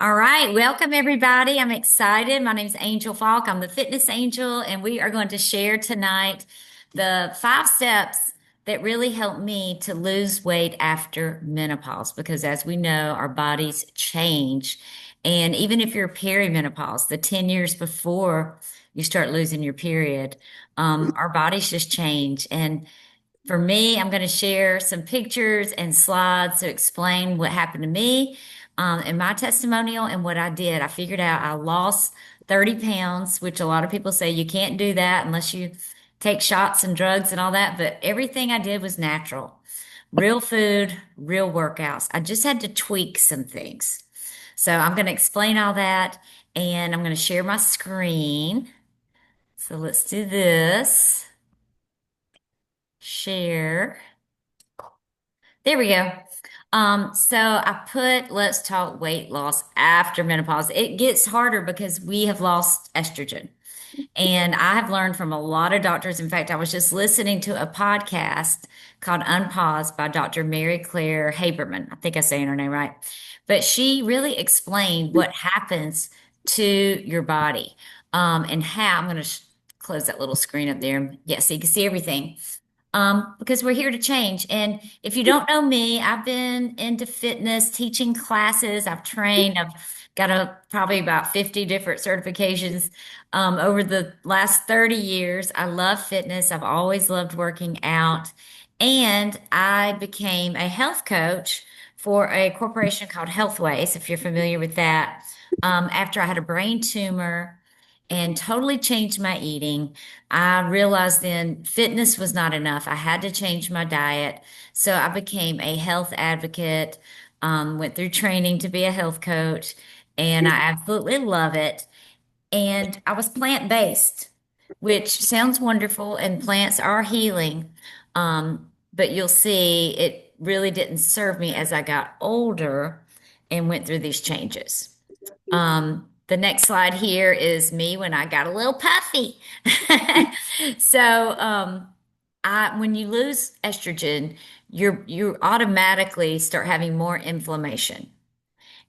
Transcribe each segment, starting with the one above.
All right, welcome everybody. I'm excited. My name is Angel Falk. I'm the fitness angel, and we are going to share tonight the 5 steps that really help me to lose weight after menopause. Because as we know, our bodies change. And even if you're perimenopause, the 10 years before you start losing your period, our bodies just change. And for me, I'm going to share some pictures and slides to explain what happened to me and my testimonial and what I did. I figured out I lost 30 pounds, which a lot of people say you can't do that unless you take shots and drugs and all that. But everything I did was natural, real food, real workouts. I just had to tweak some things. So I'm going to explain all that and I'm going to share my screen. So let's do this. Share. There we go. So I put let's talk weight loss after menopause. It gets harder because we have lost estrogen. And I have learned from a lot of doctors. In fact, I was just listening to a podcast called Unpause by Dr. Mary Claire Haberman. I think I'm saying her name right. But she really explained what happens to your body and how I'm going to close that little screen up there. Yeah, so you can see everything because we're here to change. And if you don't know me, I've been into fitness, teaching classes. I've trained. I've got probably about 50 different certifications over the last 30 years. I love fitness. I've always loved working out. And I became a health coach for a corporation called Healthways, if you're familiar with that, after I had a brain tumor and totally changed my eating. I realized then fitness was not enough. I had to change my diet. So I became a health advocate, went through training to be a health coach, and I absolutely love it. And I was plant-based, which sounds wonderful, and plants are healing. But you'll see it really didn't serve me as I got older and went through these changes. The next slide here is me when I got a little puffy. So, when you lose estrogen, you automatically start having more inflammation,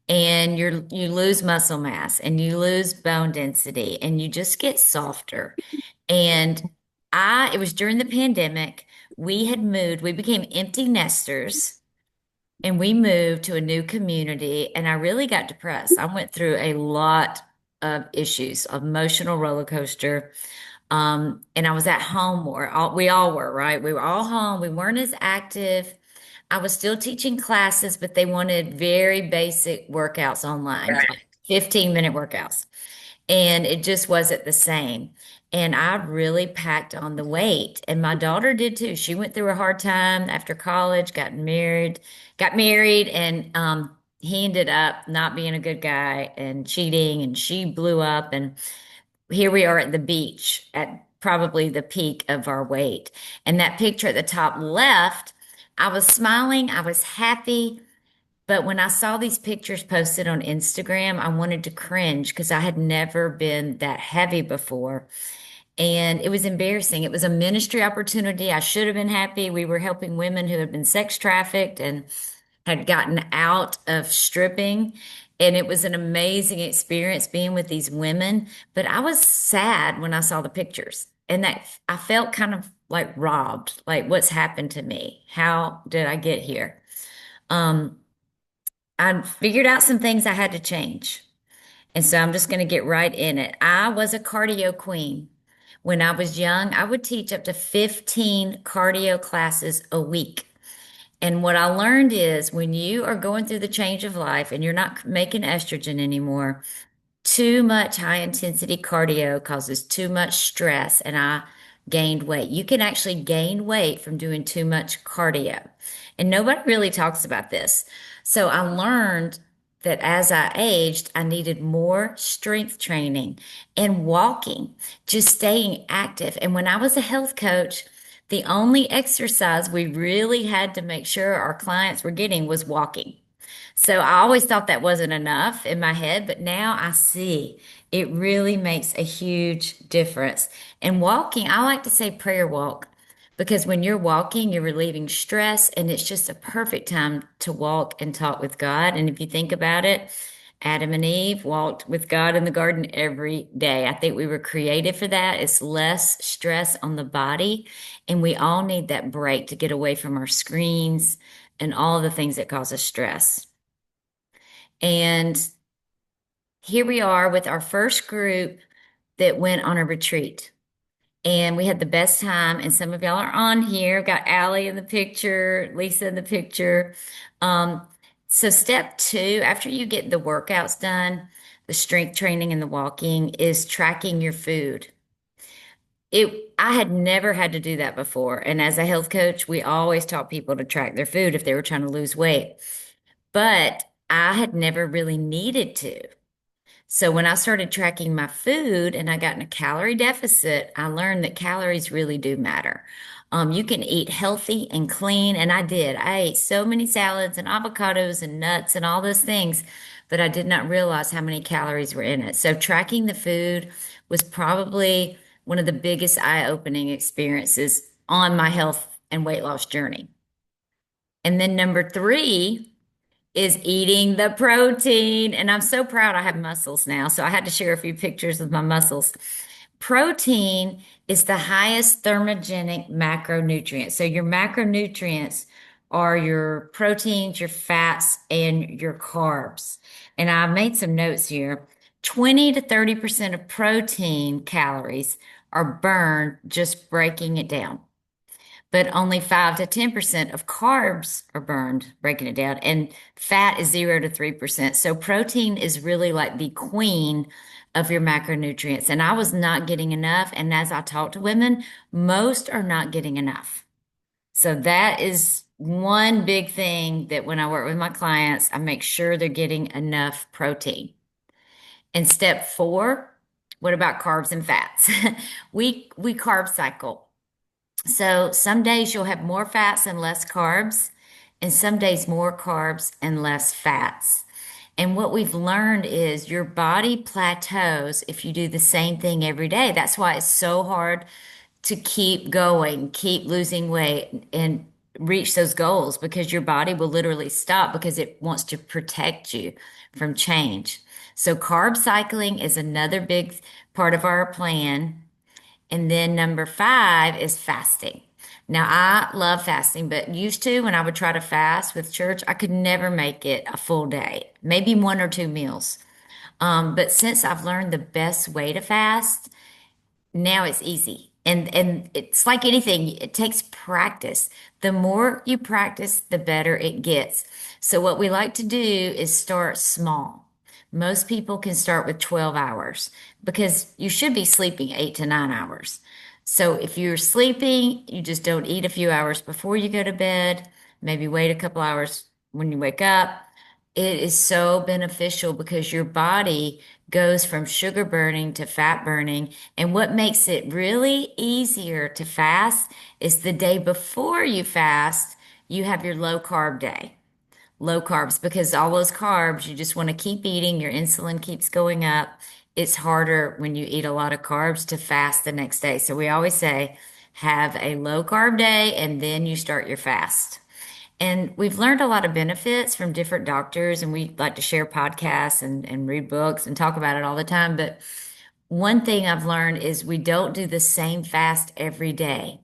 and you lose muscle mass, and you lose bone density, and you just get softer. And it was during the pandemic. We had moved. We became empty nesters and we moved to a new community, and I really got depressed. I went through a lot of issues, emotional roller coaster. And I was at home more. We all were, right? We were all home. We weren't as active. I was still teaching classes, but they wanted very basic workouts online, like 15-minute workouts, and it just wasn't the same. And I really packed on the weight, and my daughter did too. She went through a hard time after college, got married, and he ended up not being a good guy and cheating, and she blew up. And here we are at the beach at probably the peak of our weight. And that picture at the top left, I was smiling, I was happy. But when I saw these pictures posted on Instagram, I wanted to cringe because I had never been that heavy before. And it was embarrassing. It was a ministry opportunity. I should have been happy. We were helping women who had been sex trafficked and had gotten out of stripping. And it was an amazing experience being with these women. But I was sad when I saw the pictures. And that I felt kind of like robbed, like what's happened to me? How did I get here? Um, I figured out some things I had to change. And so I'm just going to get right in it. I was a cardio queen. When I was young, I would teach up to 15 cardio classes a week. And what I learned is when you are going through the change of life and you're not making estrogen anymore, too much high intensity cardio causes too much stress, and I gained weight. You can actually gain weight from doing too much cardio. And nobody really talks about this. So I learned that as I aged, I needed more strength training and walking, just staying active. And when I was a health coach, the only exercise we really had to make sure our clients were getting was walking. So I always thought that wasn't enough in my head, but now I see it really makes a huge difference. And walking, I like to say prayer walk because when you're walking, you're relieving stress, and it's just a perfect time to walk and talk with God. And if you think about it, Adam and Eve walked with God in the garden every day. I think we were created for that. It's less stress on the body, and we all need that break to get away from our screens and all the things that cause us stress. And here we are with our first group that went on a retreat. And we had the best time. And some of y'all are on here. Got Allie in the picture, Lisa in the picture. Um, so step two, after you get the workouts done, the strength training and the walking is tracking your food. I had never had to do that before. And as a health coach, we always taught people to track their food if they were trying to lose weight. But I had never really needed to. So when I started tracking my food and I got in a calorie deficit, I learned that calories really do matter. You can eat healthy and clean, and I did. I ate so many salads and avocados and nuts and all those things, but I did not realize how many calories were in it. So tracking the food was probably one of the biggest eye-opening experiences on my health and weight loss journey. And then number three is eating the protein. And I'm so proud I have muscles now. So I had to share a few pictures of my muscles. Protein is the highest thermogenic macronutrient. So your macronutrients are your proteins, your fats, and your carbs. And I made some notes here. 20 to 30% of protein calories are burned just breaking it down, but only 5 to 10% of carbs are burned, breaking it down, and fat is 0 to 3%. So protein is really like the queen of your macronutrients. And I was not getting enough. And as I talk to women, most are not getting enough. So that is one big thing that when I work with my clients, I make sure they're getting enough protein. And step four, what about carbs and fats? We carb cycle. So some days you'll have more fats and less carbs, and some days more carbs and less fats. And what we've learned is your body plateaus if you do the same thing every day. That's why it's so hard to keep going, keep losing weight, and reach those goals because your body will literally stop because it wants to protect you from change. So carb cycling is another big part of our plan. And then number five is fasting. Now, I love fasting, but used to when I would try to fast with church, I could never make it a full day, maybe one or two meals. But since I've learned the best way to fast, now it's easy. And it's like anything, it takes practice. The more you practice, the better it gets. So what we like to do is start small. Most people can start with 12 hours because you should be sleeping 8 to 9 hours. So if you're sleeping, you just don't eat a few hours before you go to bed, maybe wait a couple hours when you wake up. It is so beneficial because your body goes from sugar burning to fat burning. And what makes it really easier to fast is the day before you fast, you have your low carb day. Low carbs, because all those carbs, you just want to keep eating. Your insulin keeps going up. It's harder when you eat a lot of carbs to fast the next day. So we always say, have a low carb day and then you start your fast. And we've learned a lot of benefits from different doctors, and we like to share podcasts and read books and talk about it all the time. But one thing I've learned is we don't do the same fast every day.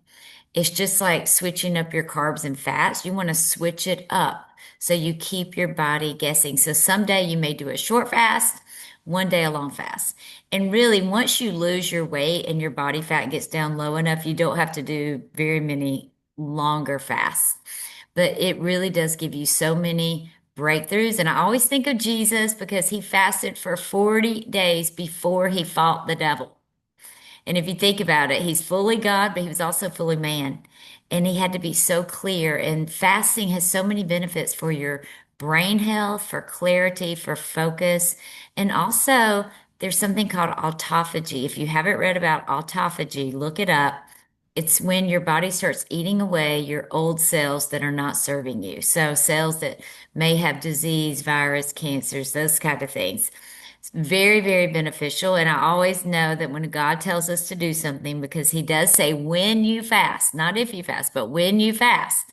It's just like switching up your carbs and fats. You want to switch it up so you keep your body guessing. So someday you may do a short fast, one day a long fast. And really, once you lose your weight and your body fat gets down low enough, you don't have to do very many longer fasts. But it really does give you so many breakthroughs. And I always think of Jesus because he fasted for 40 days before he fought the devil. And if you think about it, he's fully God, but he was also fully man. And he had to be so clear. And fasting has so many benefits for your brain health, for clarity, for focus. And also, there's something called autophagy. If you haven't read about autophagy, look it up. It's when your body starts eating away your old cells that are not serving you. So cells that may have disease, virus, cancers, those kind of things. It's very, very beneficial. And I always know that when God tells us to do something, because he does say when you fast, not if you fast, but when you fast,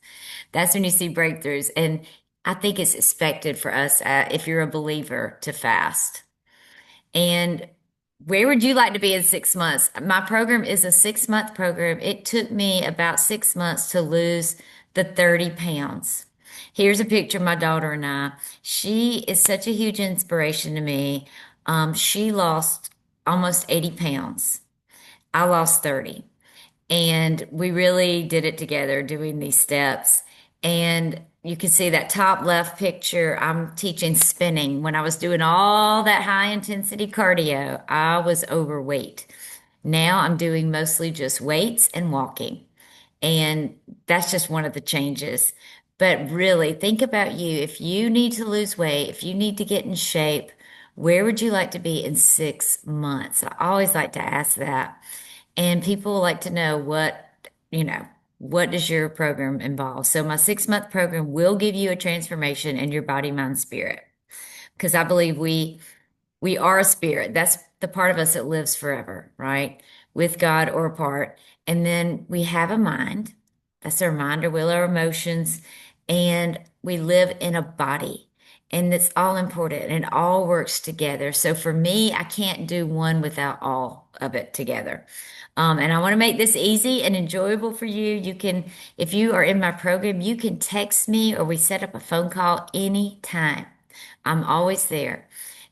that's when you see breakthroughs. And I think it's expected for us, if you're a believer, to fast. And where would you like to be in 6 months? My program is a 6 month program. It took me about 6 months to lose the 30 pounds. Here's a picture of my daughter and I. She is such a huge inspiration to me. She lost almost 80 pounds. I lost 30. And we really did it together doing these steps. And you can see that top left picture. I'm teaching spinning. When I was doing all that high intensity cardio, I was overweight. Now I'm doing mostly just weights and walking. And that's just one of the changes. But really, think about you. If you need to lose weight, if you need to get in shape, where would you like to be in 6 months? I always like to ask that. And people like to know you know, what does your program involve? So my 6 month program will give you a transformation in your body, mind, spirit. Because I believe we are a spirit. That's the part of us that lives forever, right? With God or apart. And then we have a mind. That's our mind, our will, our emotions. And we live in a body. And it's all important and it all works together. So for me, I can't do one without all of it together. And I want to make this easy and enjoyable for you. You can, if you are in my program, you can text me or we set up a phone call anytime. I'm always there.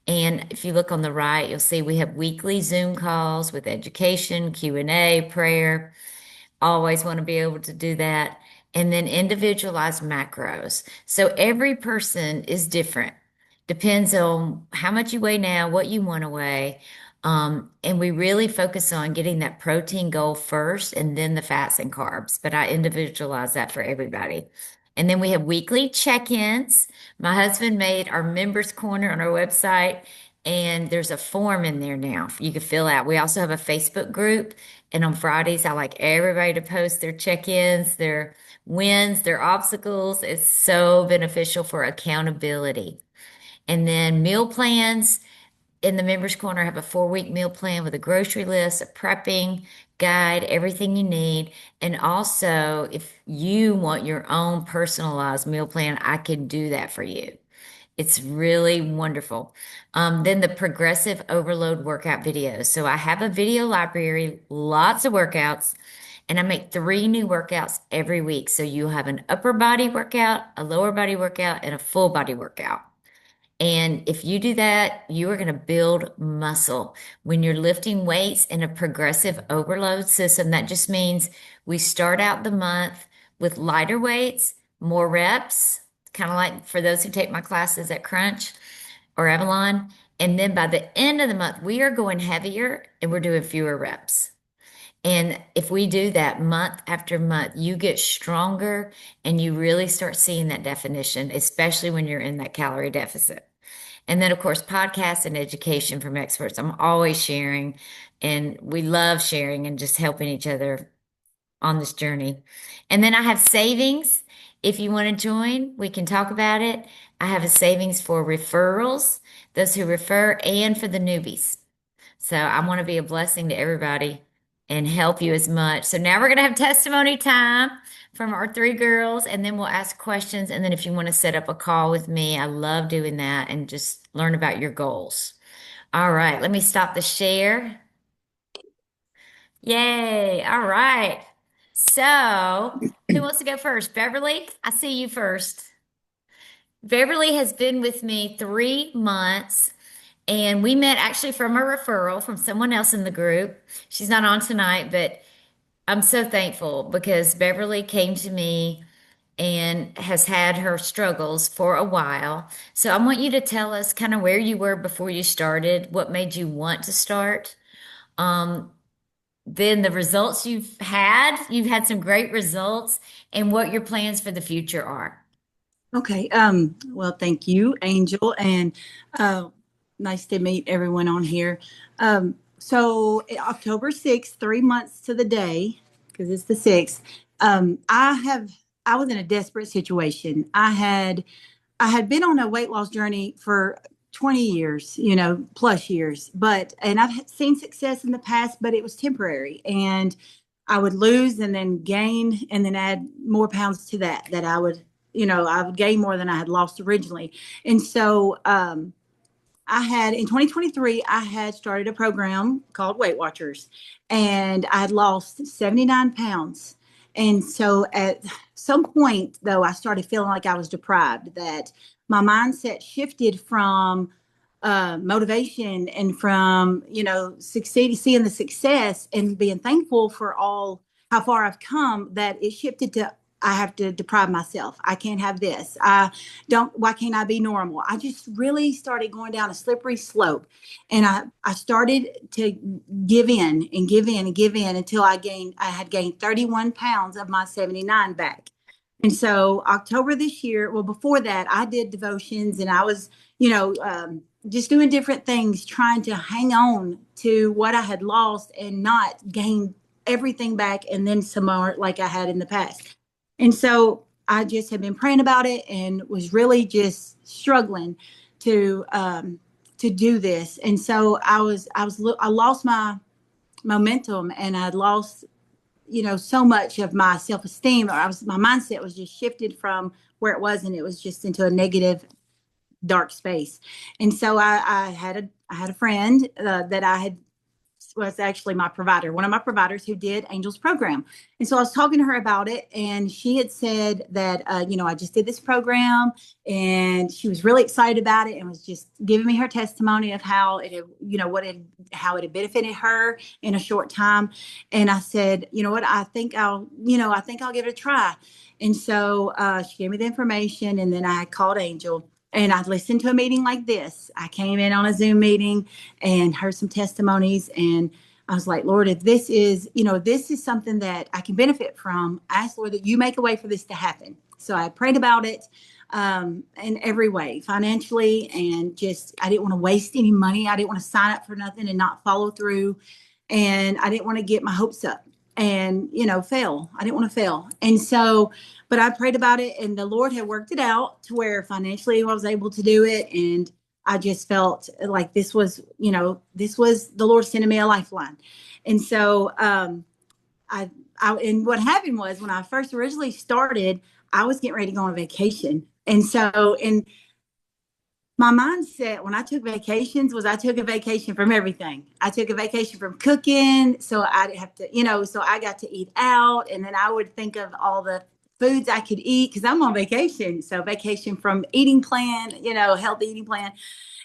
And if you look on the right, you'll see we have weekly Zoom calls with education, Q&A, prayer. Always want to be able to do that. And then individualized macros. So every person is different. Depends on how much you weigh now, what you want to weigh. And we really focus on getting that protein goal first and then the fats and carbs. But I individualize that for everybody. And then we have weekly check-ins. My husband made our members corner on our website, and there's a form in there now you can fill out. We also have a Facebook group, and on Fridays, I like everybody to post their check-ins, their wins, their obstacles. It's so beneficial for accountability. And then meal plans in the Members Corner, I have a 4 week meal plan with a grocery list, a prepping guide, everything you need. And also, if you want your own personalized meal plan, I can do that for you. It's really wonderful. Then the progressive overload workout videos. So I have a video library, lots of workouts, and I make 3 new workouts every week. So you have an upper body workout, a lower body workout, and a full body workout. And if you do that, you are going to build muscle. When you're lifting weights in a progressive overload system, that just means we start out the month with lighter weights, more reps, kind of like for those who take my classes at Crunch or Avalon. And then by the end of the month, we are going heavier and we're doing fewer reps. And if we do that month after month, you get stronger and you really start seeing that definition, especially when you're in that calorie deficit. And then, of course, podcasts and education from experts. I'm always sharing, and we love sharing and just helping each other on this journey. And then I have savings. If you want to join, we can talk about it. I have a savings for referrals, those who refer, and for the newbies. So I want to be a blessing to everybody and help you as much. So now we're going to have testimony time from our 3 girls, and then we'll ask questions. And then if you want to set up a call with me, I love doing that and just learn about your goals. All right, let me stop the share. Yay. All right. So who wants to go first? Beverly, I see you first. Beverly has been with me 3 months. And we met actually from a referral from someone else in the group. She's not on tonight, but I'm so thankful because Beverly came to me and has had her struggles for a while. So I want you to tell us kind of where you were before you started, what made you want to start. Um, then the results you've had some great results, and what your plans for the future are. Okay. Well, thank you, Angel, and uh, nice to meet everyone on here. October 6th, 3 months to the day, because it's the 6th. I was in a desperate situation. I had been on a weight loss journey for 20 years, plus years, and I've seen success in the past, but it was temporary, and I would lose and then gain and then add more pounds to that I would I would gain more than I had lost originally. And so I had in 2023, I had started a program called Weight Watchers, and I had lost 79 pounds. And so at some point, though, I started feeling like I was deprived, that my mindset shifted from motivation and from, succeeding, seeing the success and being thankful for all how far I've come, that it shifted to I have to deprive myself. I can't have this. Why can't I be normal? I just really started going down a slippery slope. And I started to give in and give in and give in until I had gained 31 pounds of my 79 back. And so October this year, well, before that, I did devotions and I was, just doing different things, trying to hang on to what I had lost and not gain everything back and then some more like I had in the past. And so I just had been praying about it and was really just struggling to do this. And so I lost my momentum and I lost, so much of my self-esteem. My mindset was just shifted from where it was, and it was just into a negative dark space. And so I had a friend that I had was actually my provider, one of my providers who did Angel's program. And so I was talking to her about it, and she had said that, I just did this program, and she was really excited about it and was just giving me her testimony of how it had, how it had benefited her in a short time. And I said, you know what, I think I'll give it a try. And so she gave me the information, and then I called Angel. And I listened to a meeting like this. I came in on a Zoom meeting and heard some testimonies. And I was like, Lord, if this is something that I can benefit from, I ask, Lord, that you make a way for this to happen. So I prayed about it in every way, financially, and just, I didn't want to waste any money. I didn't want to sign up for nothing and not follow through. And I didn't want to get my hopes up and, fail. I didn't want to fail. And so, but I prayed about it, and the Lord had worked it out to where financially I was able to do it. And I just felt like this was the Lord sending me a lifeline. And so, I, and what happened was when I first originally started, I was getting ready to go on a vacation. And so, in my mindset when I took vacations was I took a vacation from everything. I took a vacation from cooking. So I didn't have to, so I got to eat out. And then I would think of all the foods I could eat because I'm on vacation. So vacation from eating plan, healthy eating plan.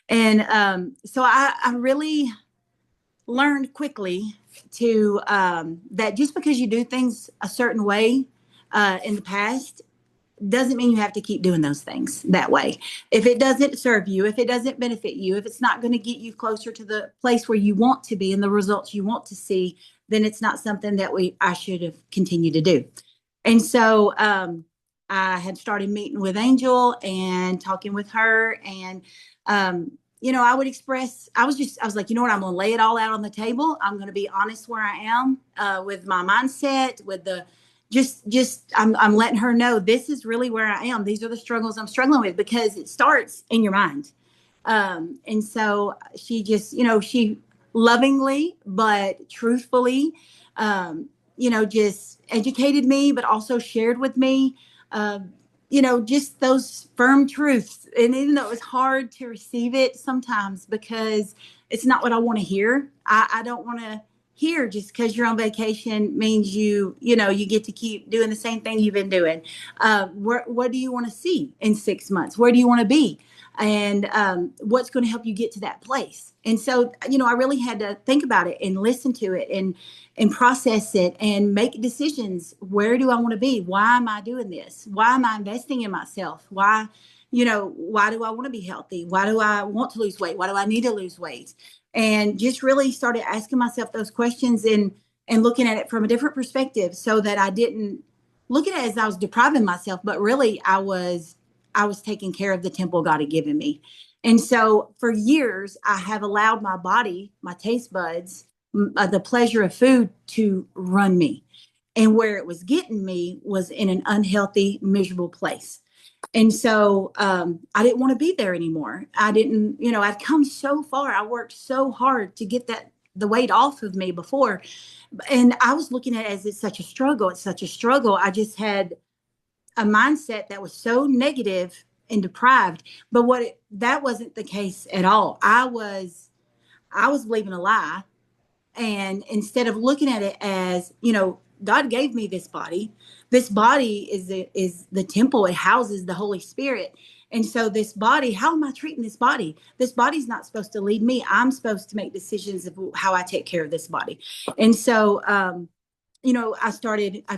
And so I really learned quickly to that just because you do things a certain way in the past doesn't mean you have to keep doing those things that way. If it doesn't serve you, if it doesn't benefit you, if it's not going to get you closer to the place where you want to be and the results you want to see, then it's not something that I should have continued to do. And so I had started meeting with Angel and talking with her. And, I would express, I was like, you know what, I'm going to lay it all out on the table. I'm going to be honest where I am with my mindset, with the, I'm letting her know this is really where I am. These are the struggles I'm struggling with because it starts in your mind. And so she just, she lovingly but truthfully, just educated me, but also shared with me, just those firm truths. And even though it was hard to receive it sometimes because it's not what I want to hear, I don't want to hear just because you're on vacation means you get to keep doing the same thing you've been doing. What do you want to see in 6 months? Where do you want to be? And what's going to help you get to that place? And so, I really had to think about it and listen to it and process it and make decisions. Where do I want to be? Why am I doing this? Why am I investing in myself? Why do I want to be healthy? Why do I want to lose weight? Why do I need to lose weight? And just really started asking myself those questions and looking at it from a different perspective so that I didn't look at it as I was depriving myself, but really I was taking care of the temple God had given me. And so for years, I have allowed my body, my taste buds, the pleasure of food to run me. And where it was getting me was in an unhealthy, miserable place. And so I didn't want to be there anymore. I didn't, I'd come so far. I worked so hard to get the weight off of me before. And I was looking at it as it's such a struggle. It's such a struggle. a mindset that was so negative and deprived. But that wasn't the case at all. I was believing a lie, and instead of looking at it as, God gave me this body. This body is the temple. It houses the Holy Spirit. And so this body, how am I treating this body? This body's not supposed to lead me. I'm supposed to make decisions of how I take care of this body. And so I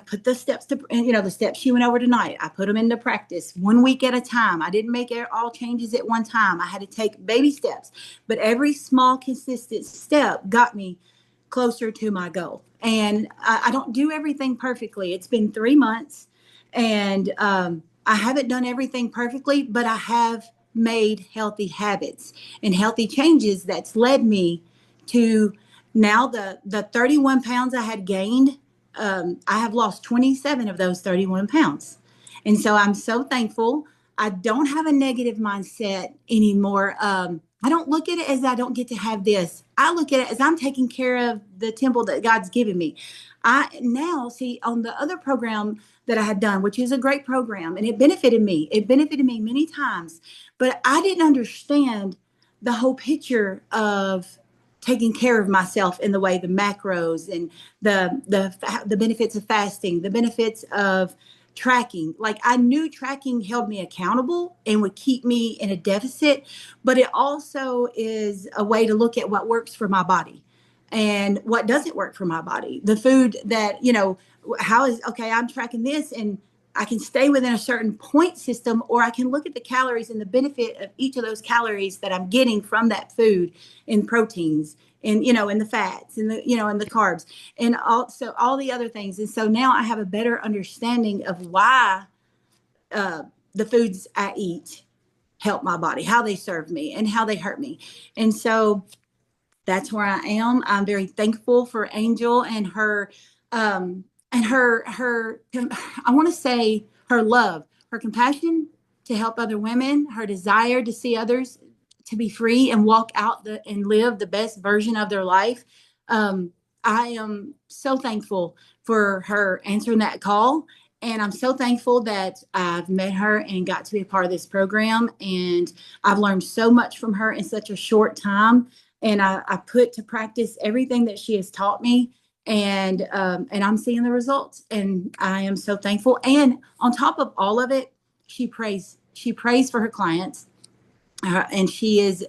put the steps the steps she went over tonight. I put them into practice 1 week at a time. I didn't make all changes at one time. I had to take baby steps, but every small, consistent step got me closer to my goal. And I don't do everything perfectly. It's been 3 months, and I haven't done everything perfectly, but I have made healthy habits and healthy changes that's led me to now the 31 pounds I had gained. I have lost 27 of those 31 pounds. And so I'm so thankful. I don't have a negative mindset anymore. I don't look at it as I don't get to have this. I look at it as I'm taking care of the temple that God's given me. I now see on the other program that I had done, which is a great program, and it benefited me. It benefited me many times, but I didn't understand the whole picture of taking care of myself in the way the macros and the benefits of fasting, the benefits of tracking. Like, I knew tracking held me accountable and would keep me in a deficit, but it also is a way to look at what works for my body and what doesn't work for my body. The food that, how is, okay, I'm tracking this, and I can stay within a certain point system, or I can look at the calories and the benefit of each of those calories that I'm getting from that food in proteins and, in the fats and and the carbs, and also all the other things. And so now I have a better understanding of why uh, the foods I eat help my body, how they serve me and how they hurt me. And so that's where I am. I'm very thankful for Angel and her I want to say her love, her compassion to help other women, her desire to see others to be free and walk out and live the best version of their life. I am so thankful for her answering that call. And I'm so thankful that I've met her and got to be a part of this program. And I've learned so much from her in such a short time. And I put to practice everything that she has taught me. And I'm seeing the results. And I am so thankful. And on top of all of it, she prays. She prays for her clients, and she's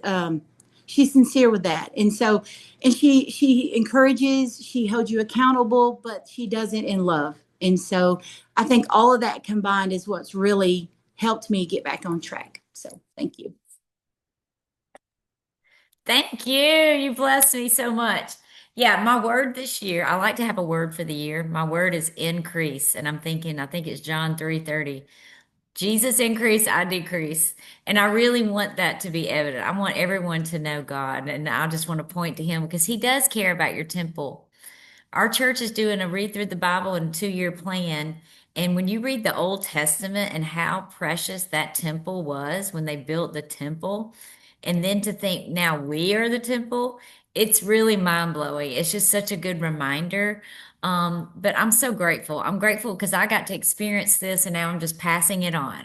sincere with that. And so, and she encourages, she holds you accountable, but she does it in love. And so I think all of that combined is what's really helped me get back on track. So thank you. Thank you. You blessed me so much. Yeah, my word this year, I like to have a word for the year. My word is increase. And I think it's John 3:30. Jesus increase, I decrease. And I really want that to be evident. I want everyone to know God. And I just want to point to him because he does care about your temple. Our church is doing a read through the Bible and 2 year plan. And when you read the Old Testament and how precious that temple was when they built the temple, and then to think now we are the temple, it's really mind blowing. It's just such a good reminder. But I'm so grateful. I'm grateful because I got to experience this and now I'm just passing it on.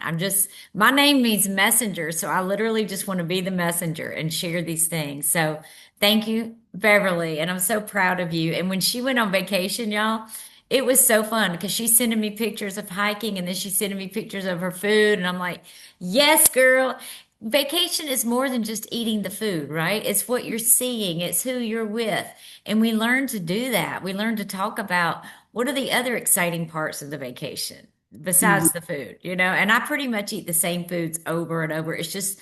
My name means messenger. So I literally just want to be the messenger and share these things. So thank you, Beverly. And I'm so proud of you. And when she went on vacation, y'all, it was so fun because she's sending me pictures of hiking and then she's sending me pictures of her food. And I'm like, yes, girl. Vacation is more than just eating the food, right? It's what you're seeing, it's who you're with. And we learn to do that. We learn to talk about what are the other exciting parts of the vacation Mhm. besides the food, And I pretty much eat the same foods over and over. It's just,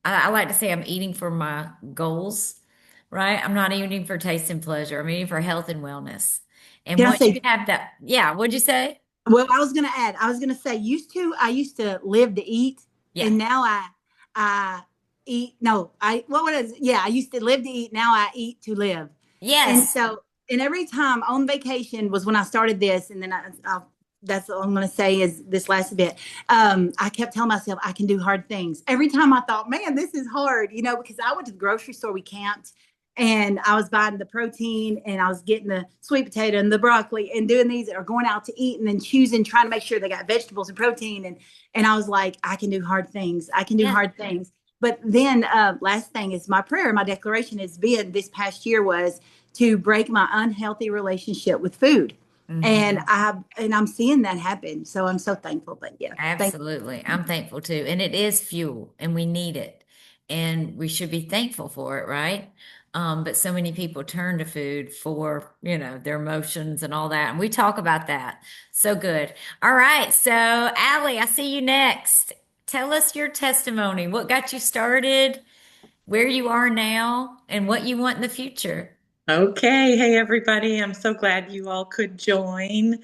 I like to say I'm eating for my goals, right? I'm not eating for taste and pleasure. I'm eating for health and wellness. And Can I once you say, have that, yeah, what'd you say? well, I was going to say, I used to live to eat, Yeah. and now I eat. No, what was, yeah, I used to live to eat. Now I eat to live. And Yes. so, and every time on vacation was when I started this. And then that's all I'm going to say is this last bit. I kept telling myself I can do hard things. Every time I thought, man, this is hard, because I went to the grocery store, we camped, And I was buying the protein and I was getting the sweet potato and the broccoli and doing these or going out to eat and then choosing, trying to make sure they got vegetables and protein. And I was like, I can do hard things. I can do Yeah. hard things. But then last thing is my prayer, my declaration has been this past year was to break my unhealthy relationship with food. And Hmm. I'm seeing that happen. So I'm so thankful. But yeah, thank Absolutely. I'm thankful too. And it is fuel and we need it. And we should be thankful for it, right? But so many people turn to food for, their emotions and all that. And we talk about that. So good. All right. So, Allie, I see you next. Tell us your testimony. What got you started, where you are now, and what you want in the future. Okay. Hey, everybody. I'm so glad you all could join.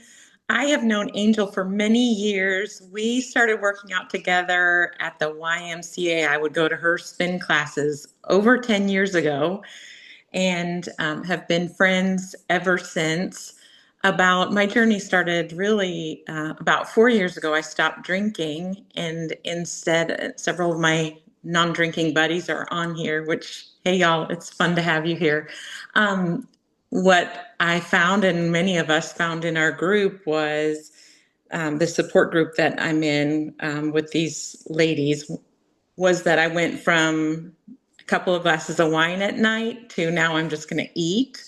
I have known Angel for many years. We started working out together at the YMCA. I would go to her spin classes over 10 years ago and have been friends ever since. About my journey started really about 4 years ago. I stopped drinking, and instead, several of my non-drinking buddies are on here. Which, hey, y'all, it's fun to have you here. What I found, and many of us found in our group, was the support group that I'm in with these ladies was that I went from a couple of glasses of wine at night to now I'm just going to eat.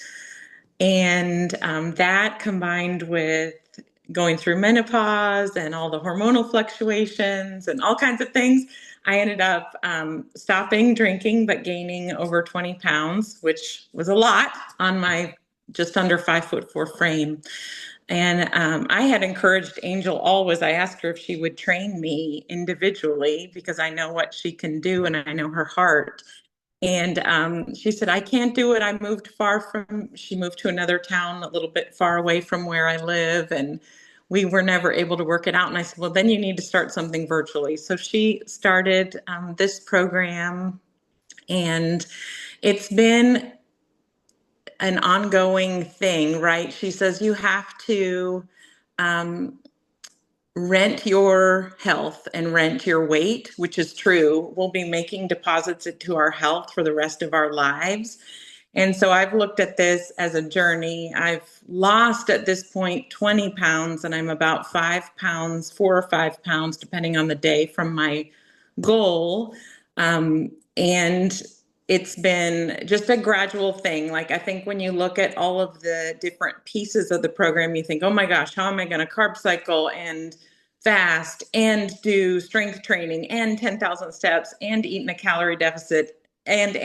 And that combined with going through menopause and all the hormonal fluctuations and all kinds of things, I ended up stopping drinking but gaining over 20 pounds, which was a lot on my just under 5'4" frame. And I had encouraged Angel always. I asked her if she would train me individually because I know what she can do and I know her heart. And she said, I can't do it. She moved to another town a little bit far away from where I live. And we were never able to work it out. And I said, well, then you need to start something virtually. So she started this program. And it's been an ongoing thing, right? She says you have to um, rent your health and rent your weight, which is true. We'll be making deposits into our health for the rest of our lives. And so I've looked at this as a journey. I've lost at this point 20 pounds, and I'm about 5 pounds, 4 or 5 pounds, depending on the day from my goal. And it's been just a gradual thing. Like, I think when you look at all of the different pieces of the program, you think, oh my gosh, how am I going to carb cycle and fast and do strength training and 10,000 steps and eat in a calorie deficit and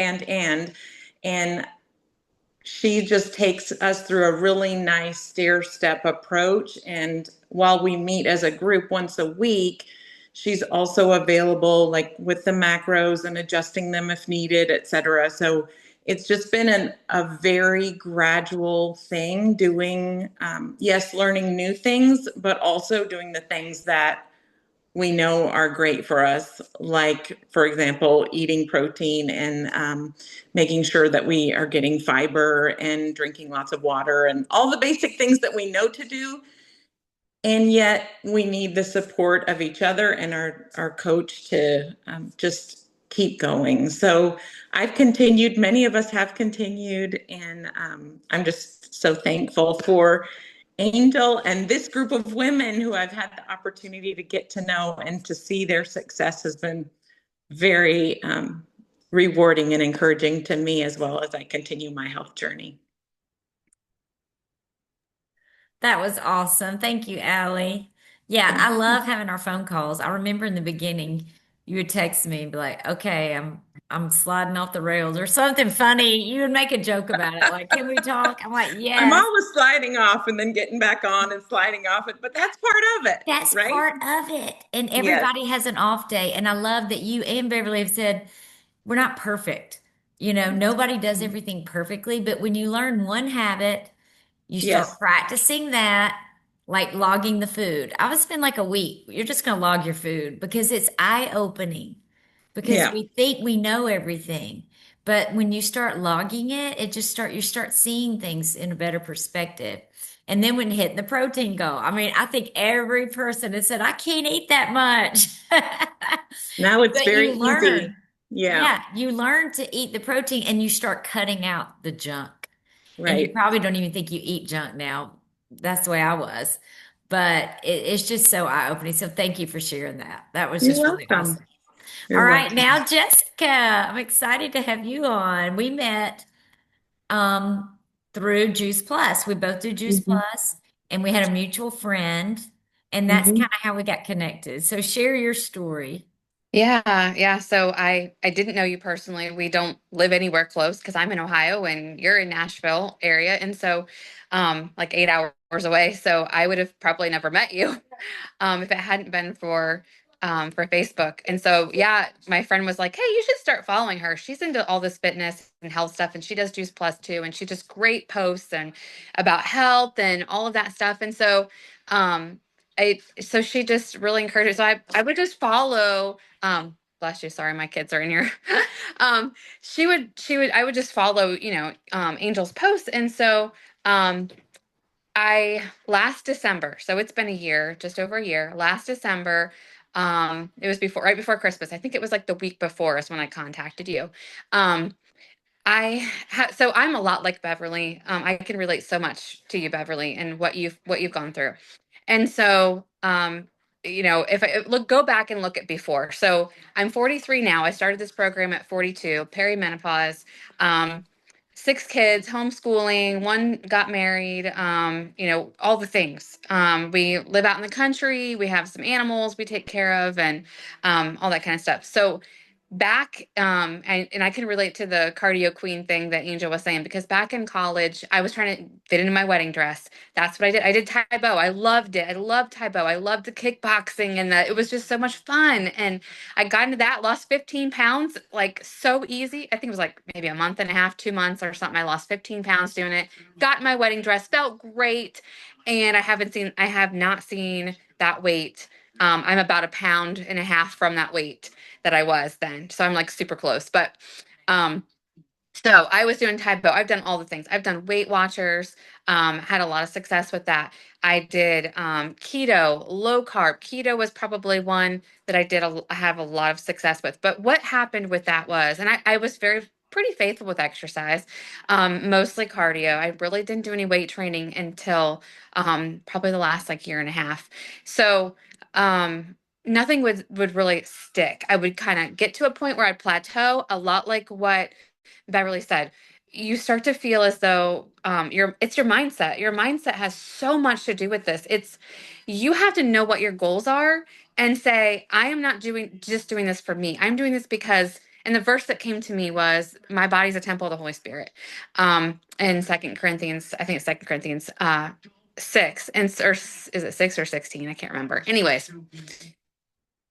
she just takes us through a really nice stair step approach. And while we meet as a group once a week, she's also available like with the macros and adjusting them if needed, et cetera. So it's just been a very gradual thing doing, yes, learning new things, but also doing the things that we know are great for us, like, for example, eating protein and making sure that we are getting fiber and drinking lots of water and all the basic things that we know to do. And yet we need the support of each other and our coach to just keep going. So I've continued, many of us have continued, and I'm just so thankful for Angel and this group of women who I've had the opportunity to get to know and to see their success has been very rewarding and encouraging to me as well as I continue my health journey. That was awesome. Thank you, Allie. Yeah, I love having our phone calls. I remember in the beginning, you would text me and be like, "Okay, I'm sliding off the rails," or something funny. You would make a joke about it, like, "Can we talk?" I'm like, I'm "Yes." always sliding off and then getting back on and sliding off it, but that's part of it, That's right? part of it. And Yes, everybody has an off day. And I love that you and Beverly have said, we're not perfect. Nobody does everything perfectly, but when you learn one habit, you start yes, practicing that, like logging the food. I would spend like a week. You're just going to log your food because it's eye-opening because yeah. we think we know everything. But when you start logging it, you start seeing things in a better perspective. And then when hitting the protein goal, I mean, I think every person has said, I can't eat that much. Now it's But very you learn. easy. Yeah, Yeah, you learn to eat the protein and you start cutting out the junk. And you right. probably don't even think you eat junk now. That's the way I was. But it's just so eye-opening. So thank you for sharing that. That was You're just really welcome. awesome. All You're right, welcome. now Jessica, I'm excited to have you on. We met um through Juice Plus. We both do Juice Mhm. Plus, and we had a mutual friend, and that's kind Mhm. of how we got connected. So share your story. Yeah, yeah. So I didn't know you personally. We don't live anywhere close because I'm in Ohio and you're in Nashville area, and so like 8 hours away. So I would have probably never met you if it hadn't been for Facebook. And so yeah, my friend was like, "Hey, you should start following her. She's into all this fitness and health stuff, and she does Juice Plus too, and she just great posts and about health and all of that stuff." And so so she just really encouraged. So I would just follow. Bless you. Sorry, my kids are in here. um, I would just follow, Angel's posts. And so, um, I last December, so it's been a year, just over a year. Last December, it was right before Christmas. I think it was like the week before is when I contacted you. Um, so I'm a lot like Beverly. I can relate so much to you, Beverly, and what you've gone through. And so, if I go back and look at before. So I'm 43 now. I started this program at 42, perimenopause. Um, 6 kids, homeschooling. One got married. All the things. We live out in the country. We have some animals we take care of, and all that kind of stuff. So back and I can relate to the cardio queen thing that Angel was saying, because back in college I was trying to fit into my wedding dress. That's what I did Tai Bo. I loved it. I loved Tai Bo. I loved the kickboxing, and it was just so much fun. And I got into that, lost 15 pounds like so easy. I think it was like maybe a month and a half, 2 months or something. I lost 15 pounds doing it, got my wedding dress, felt great. And I have not seen that weight. I'm about a pound and a half from that weight that I was then. So I'm like super close. But um so I was doing Tai Bo. I've done all the things. I've done Weight Watchers, had a lot of success with that. I did keto, low carb. Keto was probably one that I have a lot of success with. But what happened with that was, and I was pretty faithful with exercise, mostly cardio. I really didn't do any weight training until probably the last like year and a half. So nothing would really stick. I would kind of get to a point where I'd plateau, a lot like what Beverly said. You start to feel as though it's your mindset. Your mindset has so much to do with this. You have to know what your goals are and say, I am not doing this for me. I'm doing this because, and the verse that came to me was, my body's a temple of the Holy Spirit. In Second Corinthians, I think it's Second Corinthians 6, or is it 6 or 16? I can't remember. Anyways,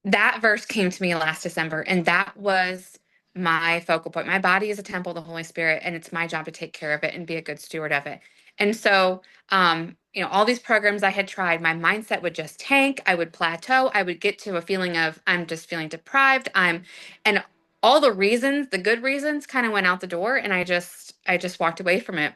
that verse came to me last December, and that was my focal point. My body is a temple of the Holy Spirit, and it's my job to take care of it and be a good steward of it. And so, all these programs I had tried, my mindset would just tank. I would plateau. I would get to a feeling of, I'm just feeling deprived. And all the reasons, the good reasons, kind of went out the door, and I just walked away from it.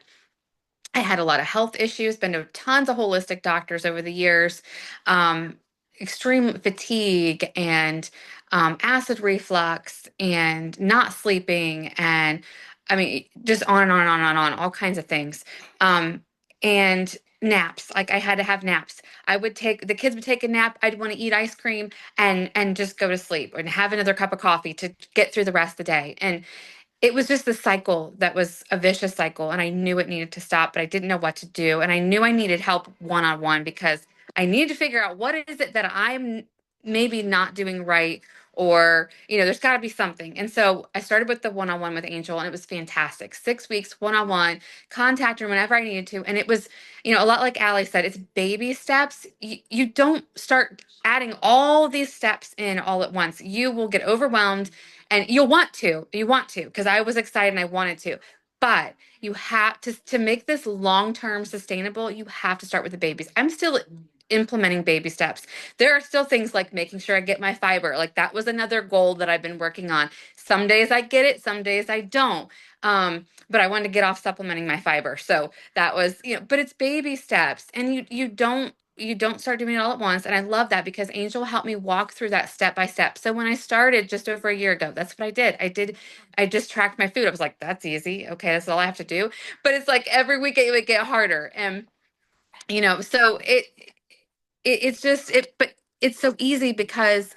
I had a lot of health issues, been to tons of holistic doctors over the years, um, extreme fatigue and acid reflux and not sleeping. And I mean, just on and on and on and on, all kinds of things. Um, and naps, like I had to have naps. The kids would take a nap. I'd want to eat ice cream and just go to sleep and have another cup of coffee to get through the rest of the day. And it was just the cycle that was a vicious cycle, and I knew it needed to stop, but I didn't know what to do, and I knew I needed help one-on-one because I needed to figure out what is it that I'm maybe not doing right, or there's got to be something. And so I started with the one-on-one with Angel, and it was fantastic. 6 weeks one-on-one, contact her whenever I needed to, and it was a lot like Allie said, it's baby steps. You don't start adding all these steps in all at once. You will get overwhelmed, and you want to, because I was excited and I wanted to, but you have to make this long-term sustainable. You have to start with the babies. I'm still implementing baby steps. There are still things like making sure I get my fiber. Like, that was another goal that I've been working on. Some days I get it, some days I don't. But I wanted to get off supplementing my fiber. So that was, but it's baby steps, and you don't you don't start doing it all at once. And I love that because Angel helped me walk through that step by step. So when I started just over a year ago, that's what I did. I just tracked my food. I was like, that's easy. Okay, that's all I have to do. But it's like every week it would get harder. And so it's just but it's so easy because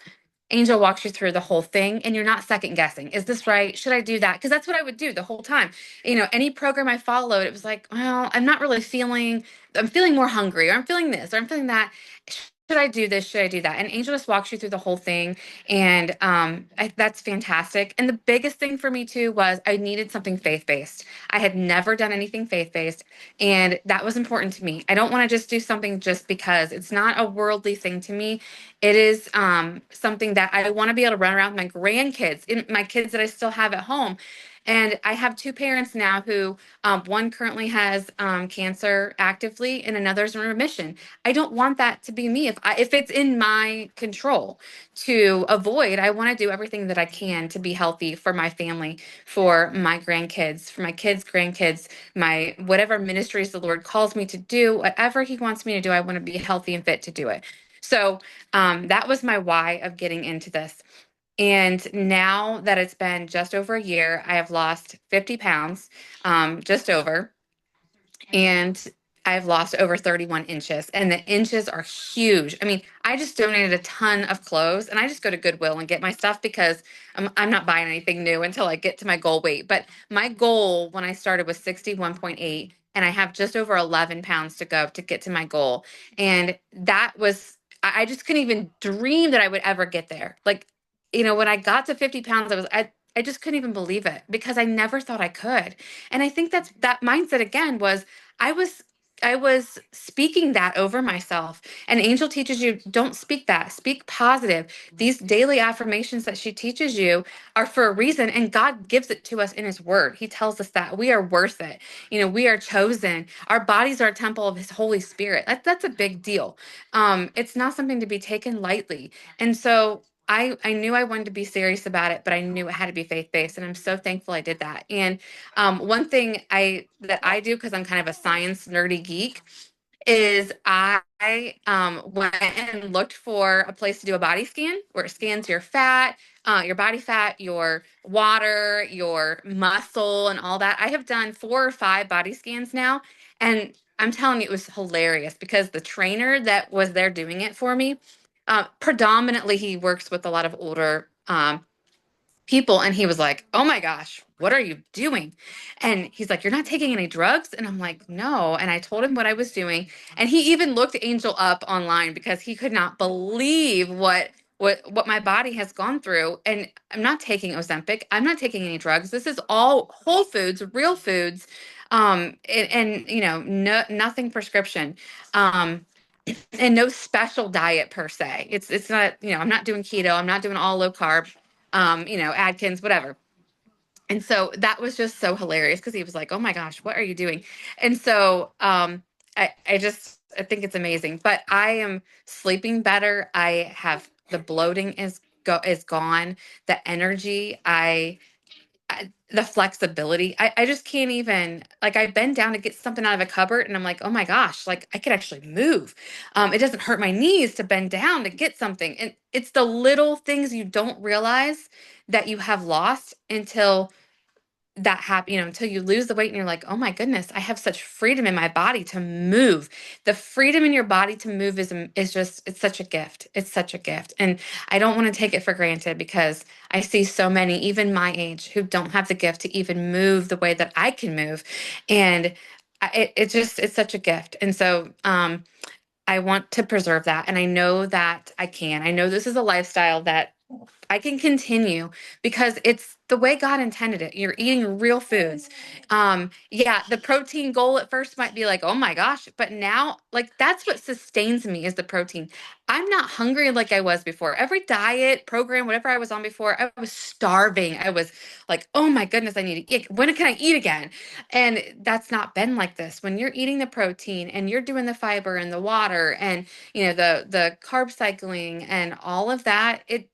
Angel walks you through the whole thing and you're not second guessing. Is this right? Should I do that? Because that's what I would do the whole time. Any program I followed, it was like, well, I'm feeling more hungry, or I'm feeling this, or I'm feeling that. Should I do this? Should I do that? And Angel just walks you through the whole thing. And that's fantastic. And the biggest thing for me too was I needed something faith-based. I had never done anything faith-based. And that was important to me. I don't want to just do something just because it's not a worldly thing to me. It is something that I want to be able to run around with my grandkids, my kids that I still have at home. And I have two parents now who, one currently has cancer actively, and another's in remission. I don't want that to be me. If it's in my control to avoid, I want to do everything that I can to be healthy for my family, for my grandkids, for my kids' grandkids, my whatever ministries the Lord calls me to do, whatever He wants me to do, I want to be healthy and fit to do it. So that was my why of getting into this. And now that it's been just over a year, I have lost 50 pounds, just over, and I've lost over 31 inches, and the inches are huge. I mean, I just donated a ton of clothes, and I just go to Goodwill and get my stuff because I'm not buying anything new until I get to my goal weight. But my goal when I started was 61.8, and I have just over 11 pounds to go to get to my goal. And that was, I just couldn't even dream that I would ever get there. Like, when I got to 50 pounds, I just couldn't even believe it because I never thought I could. And I think that mindset again was I was I was speaking that over myself. And Angel teaches you don't speak that. Speak positive. These daily affirmations that she teaches you are for a reason, and God gives it to us in his word. He tells us that we are worth it. We are chosen. Our bodies are a temple of his Holy Spirit. That's a big deal. It's not something to be taken lightly. And so I knew I wanted to be serious about it, but I knew it had to be faith-based. And I'm so thankful I did that. And one thing I do because I'm kind of a science nerdy geek is I went and looked for a place to do a body scan where it scans your fat, your body fat, your water, your muscle, and all that. I have done 4 or 5 body scans now, and I'm telling you, it was hilarious because the trainer that was there doing it for me, predominantly he works with a lot of older people, and he was like, oh my gosh, what are you doing? And he's like, you're not taking any drugs? And I'm like, no. And I told him what I was doing, and he even looked Angel up online because he could not believe what my body has gone through. And I'm not taking Ozempic, I'm not taking any drugs. This is all whole foods, real foods, and no, nothing prescription. And no special diet per se. It's not, I'm not doing keto, I'm not doing all low carb, Atkins, whatever. And so that was just so hilarious because he was like, "Oh my gosh, what are you doing?" And so I think it's amazing. But I am sleeping better. I have the bloating is gone. The energy, the flexibility. I just can't even, like, I bend down to get something out of a cupboard and I'm like, oh my gosh, like I could actually move. It doesn't hurt my knees to bend down to get something. And it's the little things you don't realize that you have lost until that happen, until you lose the weight and you're like, oh my goodness, I have such freedom in my body to move. The freedom in your body to move is just, it's such a gift. It's such a gift. And I don't want to take it for granted because I see so many, even my age, who don't have the gift to even move the way that I can move. And it's such a gift. And so, I want to preserve that. And I know that I can. I know this is a lifestyle that I can continue because it's the way God intended it. You're eating real foods. Yeah, the protein goal at first might be like, oh my gosh, but now, like, that's what sustains me is the protein. I'm not hungry like I was before. Every diet program, whatever I was on before, I was starving. I was like, oh my goodness, I need to eat. When can I eat again? And that's not been like this. When you're eating the protein and you're doing the fiber and the water and the carb cycling and all of that, it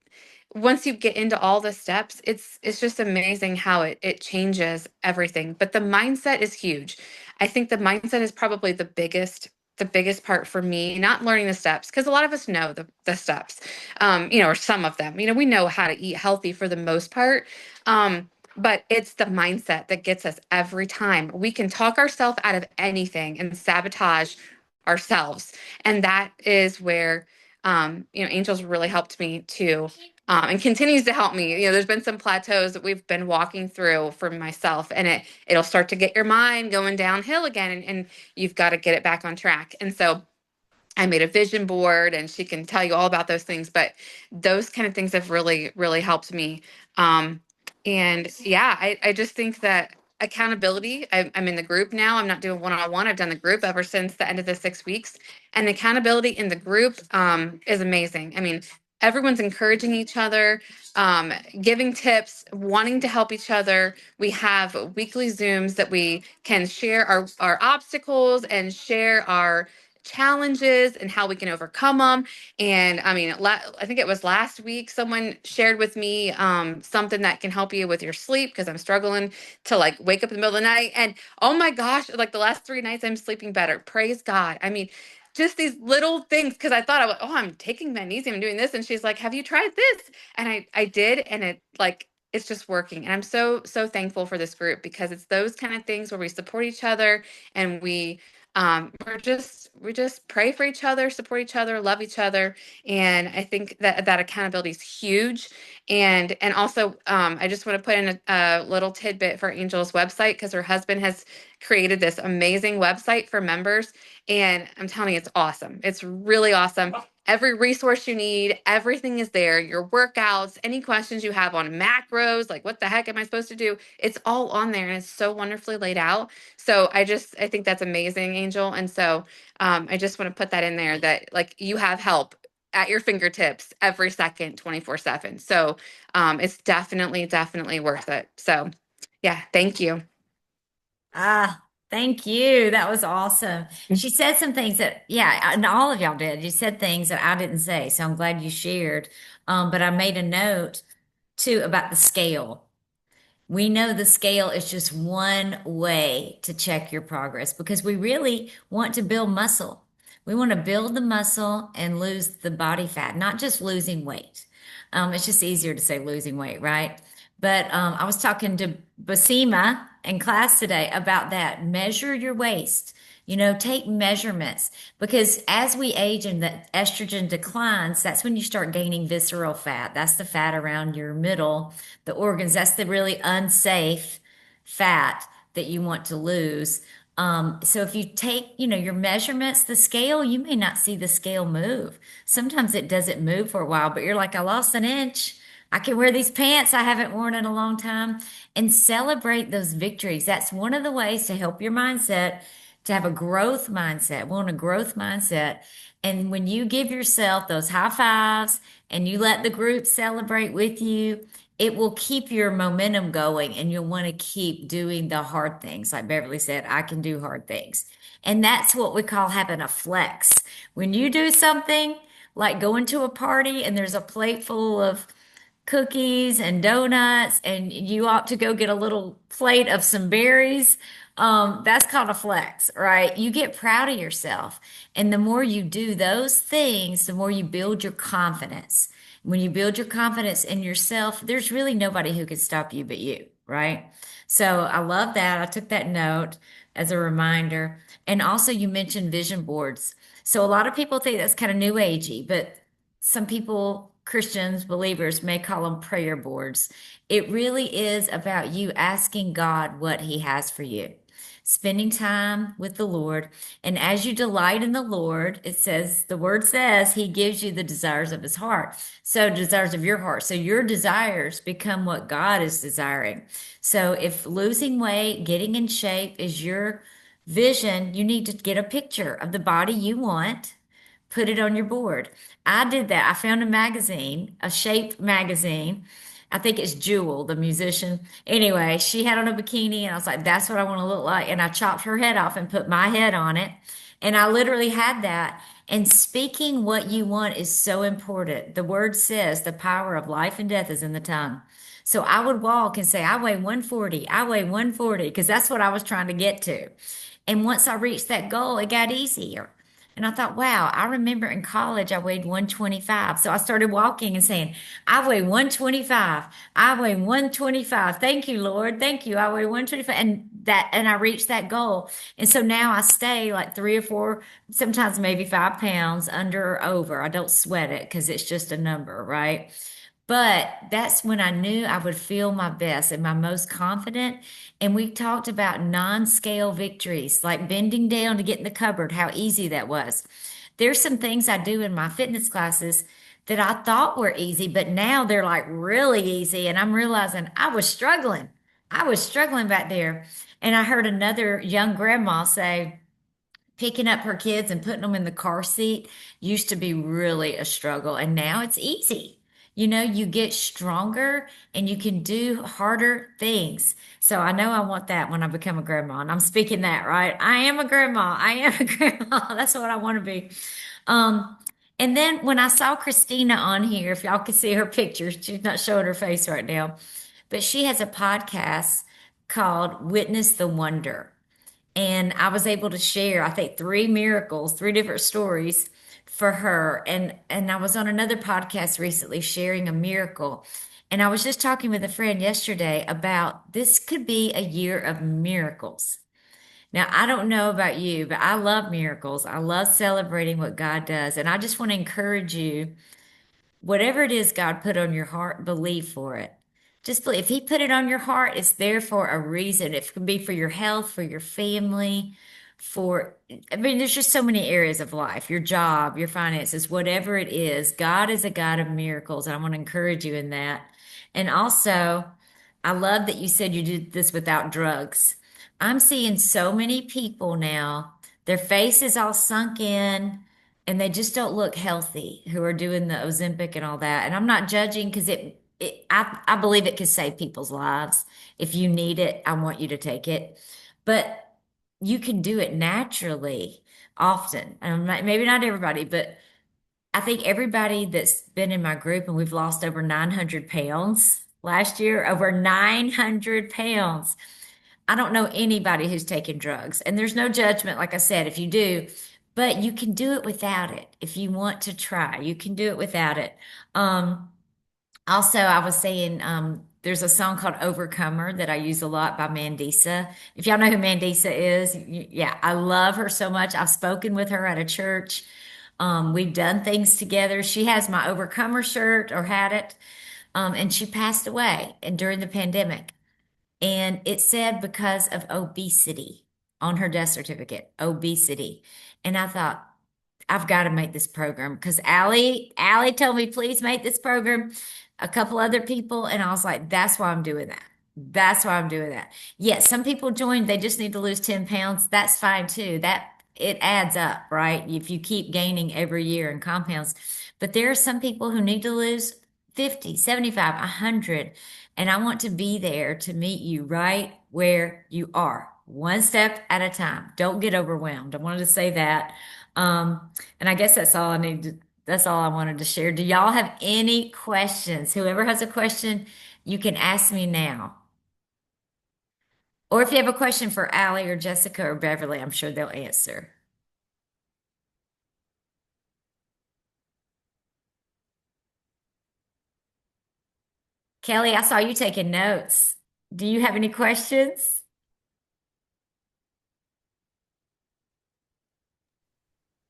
once you get into all the steps, it's just amazing how it changes everything. But the mindset is huge. I think the mindset is probably the biggest the biggest part for me, not learning the steps, because a lot of us know the steps, or some of them, we know how to eat healthy for the most part. But it's the mindset that gets us every time. We can talk ourselves out of anything and sabotage ourselves. And that is where, Angel's really helped me to, and continues to help me. There's been some plateaus that we've been walking through for myself, and it'll start to get your mind going downhill again, and you've got to get it back on track. And so I made a vision board, and she can tell you all about those things, but those kind of things have really, really helped me. Um, and yeah, I just think that accountability, I'm in the group now. I'm not doing one-on-one. I've done the group ever since the end of the 6 weeks. And the accountability in the group is amazing. I mean, everyone's encouraging each other, giving tips, wanting to help each other. We have weekly Zooms that we can share our obstacles and share our challenges and how we can overcome them. And I mean, I think it was last week someone shared with me something that can help you with your sleep, because I'm struggling to like wake up in the middle of the night. And oh my gosh, like the last 3 nights I'm sleeping better. Praise God. I mean, just these little things, because I thought I was, oh, I'm taking magnesium, I'm doing this. And she's like, have you tried this? And I did, and it's just working. And I'm so, so thankful for this group, because it's those kind of things where we support each other, and we just pray for each other, support each other, love each other. And I think that accountability is huge. And also, I just want to put in a little tidbit for Angel's website, because her husband has created this amazing website for members, and I'm telling you, it's awesome. It's really awesome. Every resource you need, everything is there. Your workouts, any questions you have on macros, like what the heck am I supposed to do? It's all on there, and it's so wonderfully laid out. So I think that's amazing, Angel. And so I just want to put that in there, that like you have help at your fingertips every second, 24/7. So it's definitely, definitely worth it. So yeah, thank you. Ah, thank you. That was awesome. She said some things that, yeah, and all of y'all did. You said things that I didn't say, so I'm glad you shared. But I made a note too about the scale. We know the scale is just one way to check your progress, because we really want to build muscle. We want to build the muscle and lose the body fat, not just losing weight. It's just easier to say losing weight, right? But I was talking to Basima in class today about that. Measure your waist. Take measurements, because as we age and the estrogen declines, that's when you start gaining visceral fat. That's the fat around your middle, the organs. That's the really unsafe fat that you want to lose. So if you take, your measurements, the scale, you may not see the scale move. Sometimes it doesn't move for a while, but you're like, I lost an inch. I can wear these pants I haven't worn in a long time, and celebrate those victories. That's one of the ways to help your mindset, to have a growth mindset. We want a growth mindset. And when you give yourself those high fives and you let the group celebrate with you, it will keep your momentum going, and you'll want to keep doing the hard things. Like Beverly said, I can do hard things. And that's what we call having a flex. When you do something like going to a party and there's a plate full of cookies and donuts, and you ought to go get a little plate of some berries. That's called a flex, right? You get proud of yourself. And the more you do those things, the more you build your confidence. When you build your confidence in yourself, there's really nobody who can stop you but you, right? So I love that. I took that note as a reminder. And also, you mentioned vision boards. So a lot of people think that's kind of new agey, but some people, Christians, believers, may call them prayer boards. It really is about you asking God what He has for you, spending time with the Lord. And as you delight in the Lord, it says, the word says, He gives you the desires of His heart. So, desires of your heart. So, your desires become what God is desiring. So, if losing weight, getting in shape is your vision, you need to get a picture of the body you want, put it on your board. I did that. I found a magazine, a shape magazine. I think it's Jewel, the musician. Anyway, she had on a bikini, and I was like, that's what I want to look like. And I chopped her head off and put my head on it. And I literally had that. And speaking what you want is so important. The word says the power of life and death is in the tongue. So I would walk and say, I weigh 140, I weigh 140, because that's what I was trying to get to. And once I reached that goal, it got easier. And I thought, wow, I remember in college I weighed 125. So I started walking and saying, I weigh 125. I weigh 125. Thank you, Lord. Thank you. I weigh 125. And I reached that goal. And so now I stay like 3 or 4, sometimes maybe 5 pounds under or over. I don't sweat it because it's just a number, right? But that's when I knew I would feel my best and my most confident. And we talked about non-scale victories, like bending down to get in the cupboard, how easy that was. There's some things I do in my fitness classes that I thought were easy, but now they're like really easy. And I'm realizing I was struggling. I was struggling back there. And I heard another young grandma say, picking up her kids and putting them in the car seat used to be really a struggle, and now it's easy. You know, you get stronger and you can do harder things. So I know I want that when I become a grandma. And I'm speaking that, right? I am a grandma. I am a grandma. That's what I want to be. Um, and then when I saw Christina on here, if y'all could see her picture, she's not showing her face right now, but she has a podcast called Witness the Wonder. And I was able to share, I think, 3 miracles, 3 different stories for her. And I was on another podcast recently sharing a miracle. And I was just talking with a friend yesterday about this could be a year of miracles. Now, I don't know about you, but I love miracles. I love celebrating what God does. And I just want to encourage you, whatever it is God put on your heart, believe for it. Just believe. If He put it on your heart, it's there for a reason. It can be for your health, for your family, for, I mean, there's just so many areas of life, your job, your finances, whatever it is. God is a God of miracles. And I want to encourage you in that. And also, I love that you said you did this without drugs. I'm seeing so many people now, their face is all sunk in and they just don't look healthy who are doing the Ozempic and all that. And I'm not judging because I believe it can save people's lives. If you need it, I want you to take it. But you can do it naturally often. Maybe not everybody, but I think everybody that's been in my group, and we've lost over 900 pounds last year, over 900 pounds. I don't know anybody who's taken drugs, and there's no judgment, like I said, if you do, but you can do it without it. If you want to try, you can do it without it. Um, Also, I was saying, there's a song called Overcomer that I use a lot by Mandisa. If y'all know who Mandisa is, yeah, I love her so much. I've spoken with her at a church. We've done things together. She has my Overcomer shirt or had it. And she passed away and during the pandemic. And it said because of obesity on her death certificate, obesity. And I thought, I've got to make this program because Allie told me, please make this program. A couple other people, and I was like, that's why I'm doing that. That's why I'm doing that. Yes, some people join, they just need to lose 10 pounds. That's fine too. That it adds up, right? If you keep gaining every year in compounds. But there are some people who need to lose 50, 75, 100. And I want to be there to meet you right where you are, one step at a time. Don't get overwhelmed. I wanted to say that. And I guess that's all I wanted to share. Do y'all have any questions? Whoever has a question, you can ask me now. Or if you have a question for Allie or Jessica or Beverly, I'm sure they'll answer. Kelly, I saw you taking notes. Do you have any questions?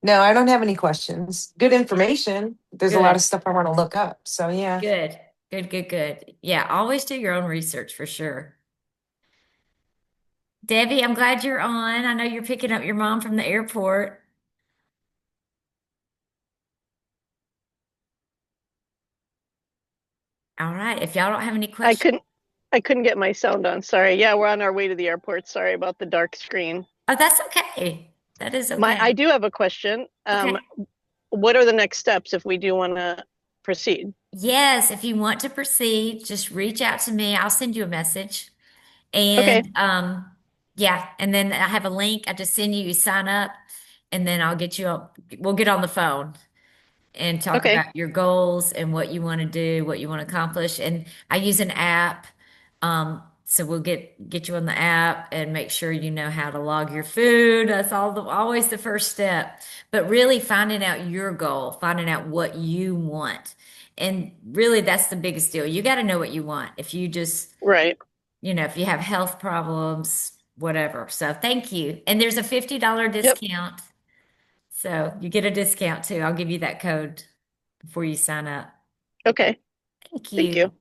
No, I don't have any questions. Good information. There's a lot of Good, stuff I want to look up. So yeah. good, good, good, good. Yeah, always do your own research for sure. Debbie, I'm glad you're on. I know you're picking up your mom from the airport. All right. If y'all don't have any I questions, couldn't I couldn't get my sound on. Sorry. Yeah, we're on our way to the airport. Sorry about the dark screen. oh, that's okay. That is I okay. do have a question. Okay. What are the next steps if we do want to proceed? Yes, if you want to proceed, just reach out to me. I'll send you a message. Okay. And yeah, and then I have a link. I just send you, you sign up, and then we'll get on the phone and talk Okay. about your goals and what you want to do, what you want to accomplish. And I use an app. So we'll get you on the app and make sure you know how to log your food. That's always the first step. But really finding out your goal, finding out what you want. And really that's the biggest deal. You got to know what you want. If you just, Right. if you have health problems, whatever. So thank you. And there's a $50 Yep. discount. So you get a discount too. I'll give you that code before you sign up. Okay. Thank Thank you. you.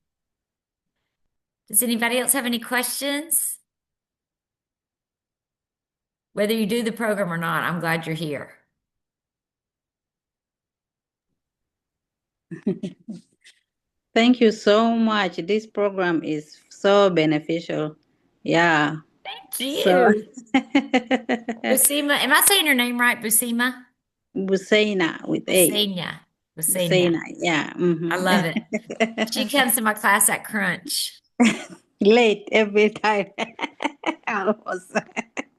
Does anybody else have any questions? Whether you do the program or not, I'm glad you're here. Thank you so much. This program is so beneficial. Yeah. Thank So, you. Busima, am I saying your name right? Busima? Busaina with A. Busenia. Busenia. Busaina. Yeah. I love it. She comes to my class at Crunch. Late every time. Almost.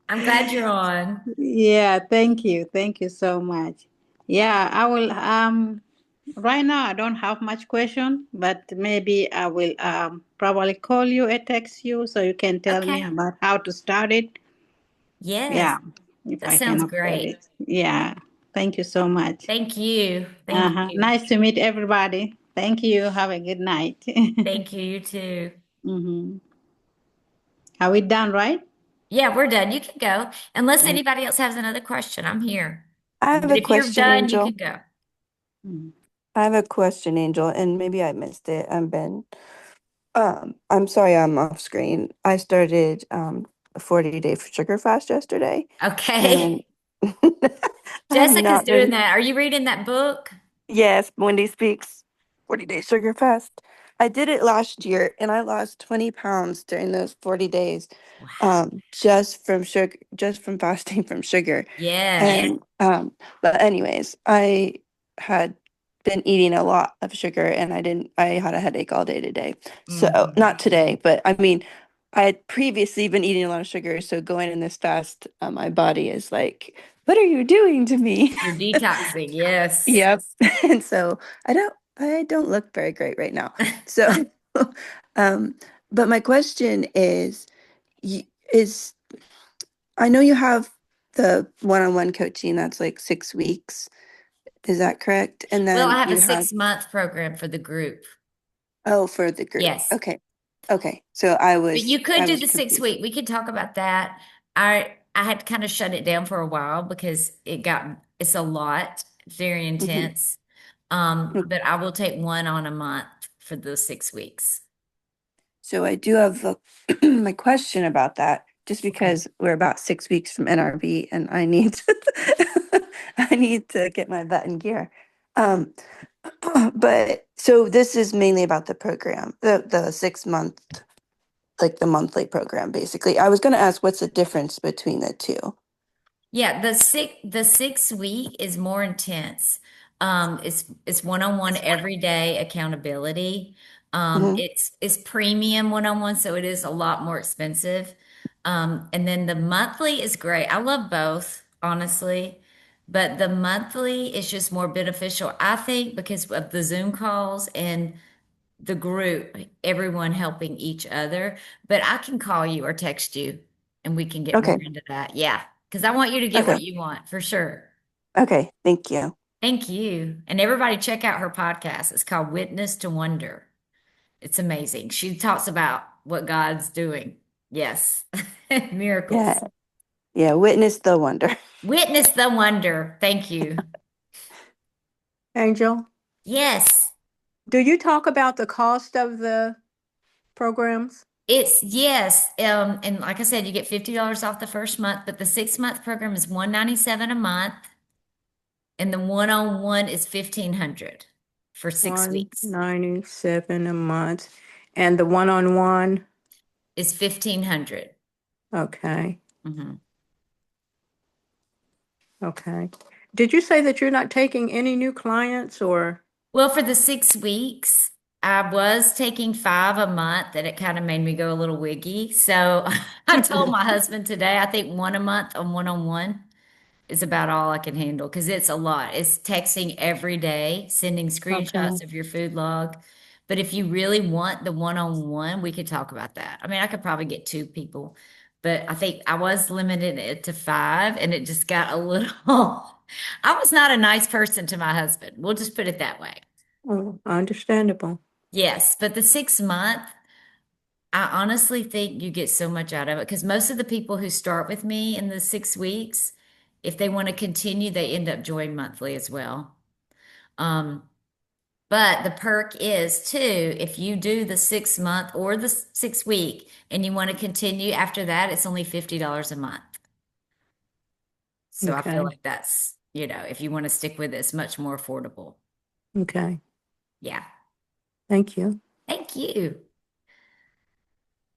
I'm glad you're on. Yeah. Thank you. Thank you so much. Yeah. I will. Right now, I don't have much question, but maybe I will probably call you or text you so you can tell me Okay. about how to start it. Yes, Yeah, if that I can sounds afford great. it. Yeah, thank you so much. Thank you. Thank you. Nice to meet everybody. Thank you. Have a good night. Thank you. You too. hmm Are we done, right? Yeah, we're done. You can go. Unless And, anybody else has another question, I'm here. I have But a if you're question, done, you Angel. can go. mm, I have a question, Angel, and maybe I missed it. I'm Ben. I'm sorry I'm off screen. I started a 40-day sugar fast yesterday, and Okay. I've Jessica's not doing been. that. Are you reading that book? Yes, Wendy speaks 40-day sugar fast. I did it last year and I lost 20 pounds during those 40 days, Wow. just from sugar, just from fasting from sugar. Yes. And but anyways, I had been eating a lot of sugar and I had a headache all day today. So Mhm. not today, but I mean, I had previously been eating a lot of sugar, so going in this fast, my body is like, what are you doing to me? You're detoxing. Yes. Yep. And so I don't look very great right now. So um but my question is is I know you have the one-on-one coaching that's like 6 weeks. Is that correct? And Well, I then have a you have 6-month program for the group. for the group. Yes. Okay. Okay. So But you could I do was the six confused. week. We could talk about that. I had to kind of shut it down for a while because it's a lot, very Mhm. intense. Okay. But I will take one on a month for the 6 weeks. So I do have my question about that, just Okay. because we're about 6 weeks from NRV and I need to get my butt in gear. Um, but so this is mainly about the program, the 6 month, like the monthly program, basically. I was going to ask what's the difference between the two? Yeah, the 6 week is more intense. It's one-on-one everyday accountability. Hmm. It's premium one-on-one, so it is a lot more expensive. And then the monthly is great. I love both, honestly, but the monthly is just more beneficial, I think, because of the Zoom calls and the group, everyone helping each other. But I can call you or text you and we can get more Okay. into that. Yeah, because I want you to get Okay. what you want for sure. Okay. Thank you. Thank you. And everybody check out her podcast. It's called Witness to Wonder. It's amazing. She talks about what God's doing. Yes. Yeah. Miracles. Yeah. Witness the wonder. Witness the wonder. Thank you. Angel, Yes. do you talk about the cost of the programs? It's yes. And like I said, you get $50 off the first month, but the 6-month program is 197 a month, and the one-on-one is 1,500 for 6 weeks. 197 a month. And the one-on-one? Is 1,500. Okay. Mhm. Okay. Did you say that you're not taking any new clients or? Well, for the 6 weeks, I was taking 5 a month, and it kind of made me go a little wiggy. So I told my husband today, I think one a month on one-on-one is about all I can handle because it's a lot. It's texting every day, sending Okay. screenshots of your food log. But if you really want the one-on-one, we could talk about that. I mean, I could probably get two people, but I think I was limited it to five, and it just got a little. I was not a nice person to my husband. We'll just put it that way. Oh, understandable. Yes, but the 6 month, I honestly think you get so much out of it because most of the people who start with me in the 6 weeks, if they want to continue, they end up joining monthly as well. Um, but the perk is too, if you do the 6 month or the 6 week and you want to continue after that, it's only $50 a month. So I feel Okay. like that's, if you want to stick with it, it's much more affordable. Okay. Yeah. Thank you. Thank you.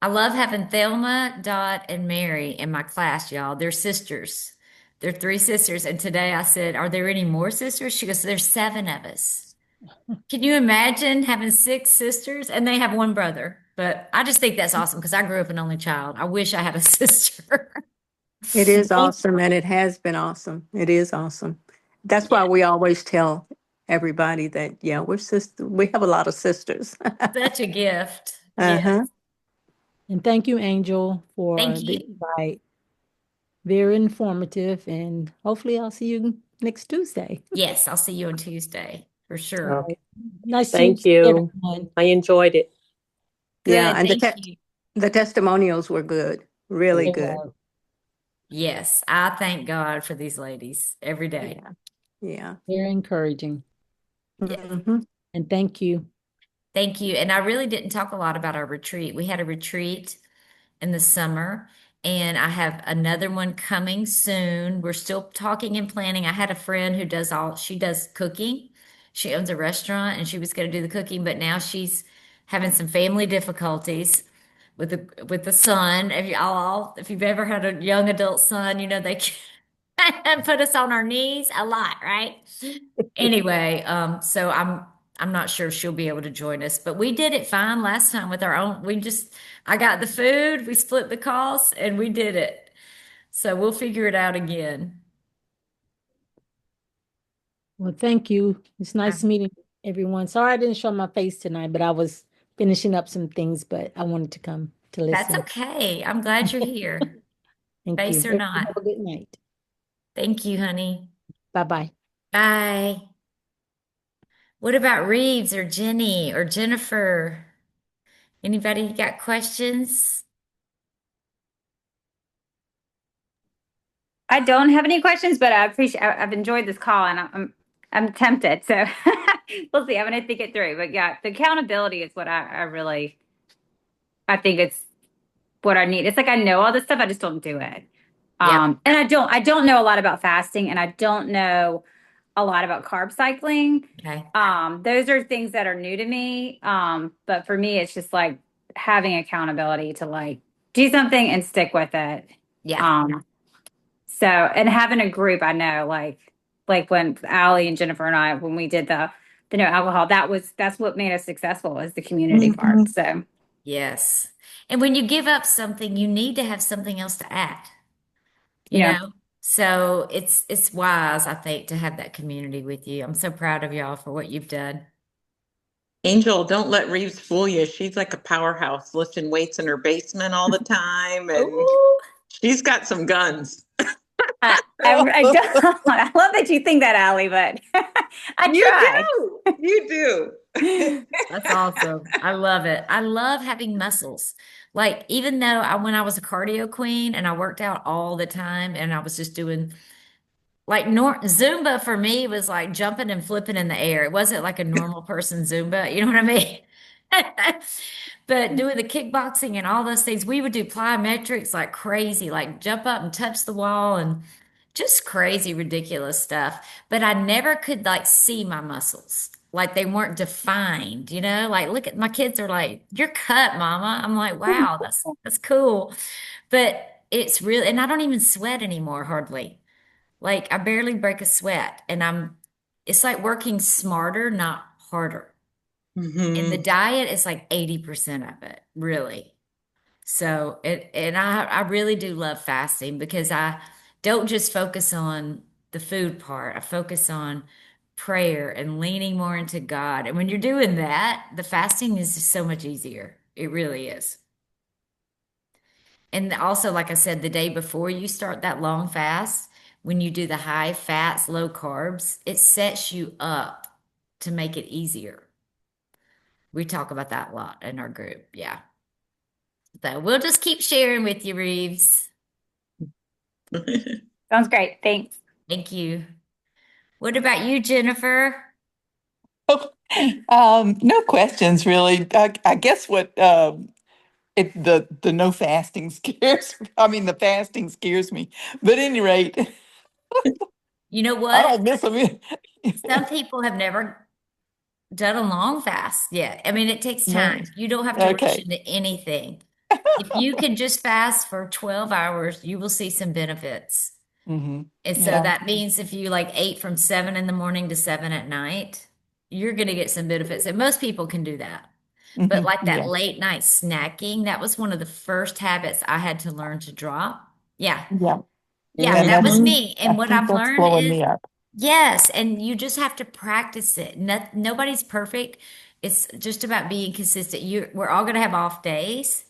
I love having Thelma, Dot, and Mary in my class, y'all. They're sisters. They're three sisters. And today I said, "Are there any more sisters?" She goes, "There's seven of us." Can you imagine having six sisters? And they have one brother. But I just think that's awesome because I grew up an only child. I wish I had a sister. It is awesome and it has been awesome. It is awesome. That's why Yeah, we always tell everybody that, yeah, we have a lot of sisters. such a gift. Yes. Uh-huh. And thank you, Angel, for Thank the you. invite. Very informative, and hopefully I'll see you next Tuesday. Yes, I'll see you on Tuesday for All sure. right. Okay. Nice to Thank see you. everyone. I enjoyed it. Yeah, Good. and Thank you. the testimonials were good, really They good. were Yes, I thank God for these ladies every day. Yeah. Yeah. very encouraging. Yes. Hmm. And thank you. Thank you. And I really didn't talk a lot about our retreat. We had a retreat in the summer, and I have another one coming soon. We're still talking and planning. I had a friend who she does cooking. She owns a restaurant and she was going to do the cooking, but now she's having some family difficulties with the son. If you've ever had a young adult son, they can put us on our knees a lot, right? Anyway, so I'm not sure if she'll be able to join us, but we did it fine last time with our own. I got the food, we split the costs, and we did it. So we'll figure it out again. Well, thank you. It's Uh, nice meeting everyone. Sorry I didn't show my face tonight, but I was finishing up some things, but I wanted to come to That's listen. okay. I'm glad you're here, Thank you. face or Everyone not. have a good night. Thank you, honey. Bye-bye. Bye. What about Reeves or Jenny or Jennifer? Anybody got questions? I don't have any questions, but I've enjoyed this call and I'm tempted. So we'll see. I'm gonna think it through. But yeah, the accountability is what I really I think it's what I need. It's like I know all this stuff, I just don't do it. Yep. And I don't know a lot about fasting and I don't know a lot about carb cycling. Okay. Those are things that are new to me. But for me, it's just like having accountability to like do something and stick with it. Yeah. Um, So, and having a group, I know, like when Allie and Jennifer and I, when we did the no alcohol, that's what made us successful is the community Mhm. part. So, Yes. And when you give up something, you need to have something else to add, you yeah. know? So it's wise, I think, to have that community with you. I'm so proud of y'all for what you've done. Angel, don't let Reeves fool you. She's like a powerhouse lifting weights in her basement all the time, and Ooh. she's got some guns. I don't, I love that you think that, Allie, but I You try. do. You do. That's awesome. I love it. I love having muscles. Like, even though when I was a cardio queen and I worked out all the time and I was just doing like Zumba for me was like jumping and flipping in the air. It wasn't like a normal person Zumba. You know what I mean? But doing the kickboxing and all those things, we would do plyometrics like crazy, like jump up and touch the wall and just crazy, ridiculous stuff. But I never could like see my muscles. Like they weren't defined, Like look at my kids are like, "You're cut, mama." I'm like, "Wow, that's cool." But it's really, and I don't even sweat anymore hardly. Like I barely break a sweat and it's like working smarter, not harder. And the Hmm. diet is like 80% of it, really. So and I really do love fasting because I don't just focus on the food part. I focus on prayer and leaning more into God. And when you're doing that, the fasting is just so much easier. It really is. And also, like I said, the day before you start that long fast, when you do the high fats, low carbs, it sets you up to make it easier. We talk about that a lot in our group. Yeah. So we'll just keep sharing with you, Reeves. Sounds great. Thanks. Thank you. What about you, Jennifer? No questions really. I guess what the no fasting scares. I mean, the fasting scares me. But at any rate, You know I what? don't miss them. Some people have never done a long fast yet. I mean, it takes No. time. You don't have to rush Okay. into anything. If you can just fast for 12 hours, you will see some benefits. Hmm. And so Yeah. that means if you like ate from 7 in the morning to 7 at night, you're going to get some benefits. And most people can do that. But Hmm. like that Yeah. late night snacking, that was one of the first habits I had to learn to drop. Yeah. Yeah. Yeah, And that was Hmm. me. I And what think I've that's learned blowing is me up. yes, and you just have to practice it. Nobody's perfect. It's just about being consistent. We're all going to have off days,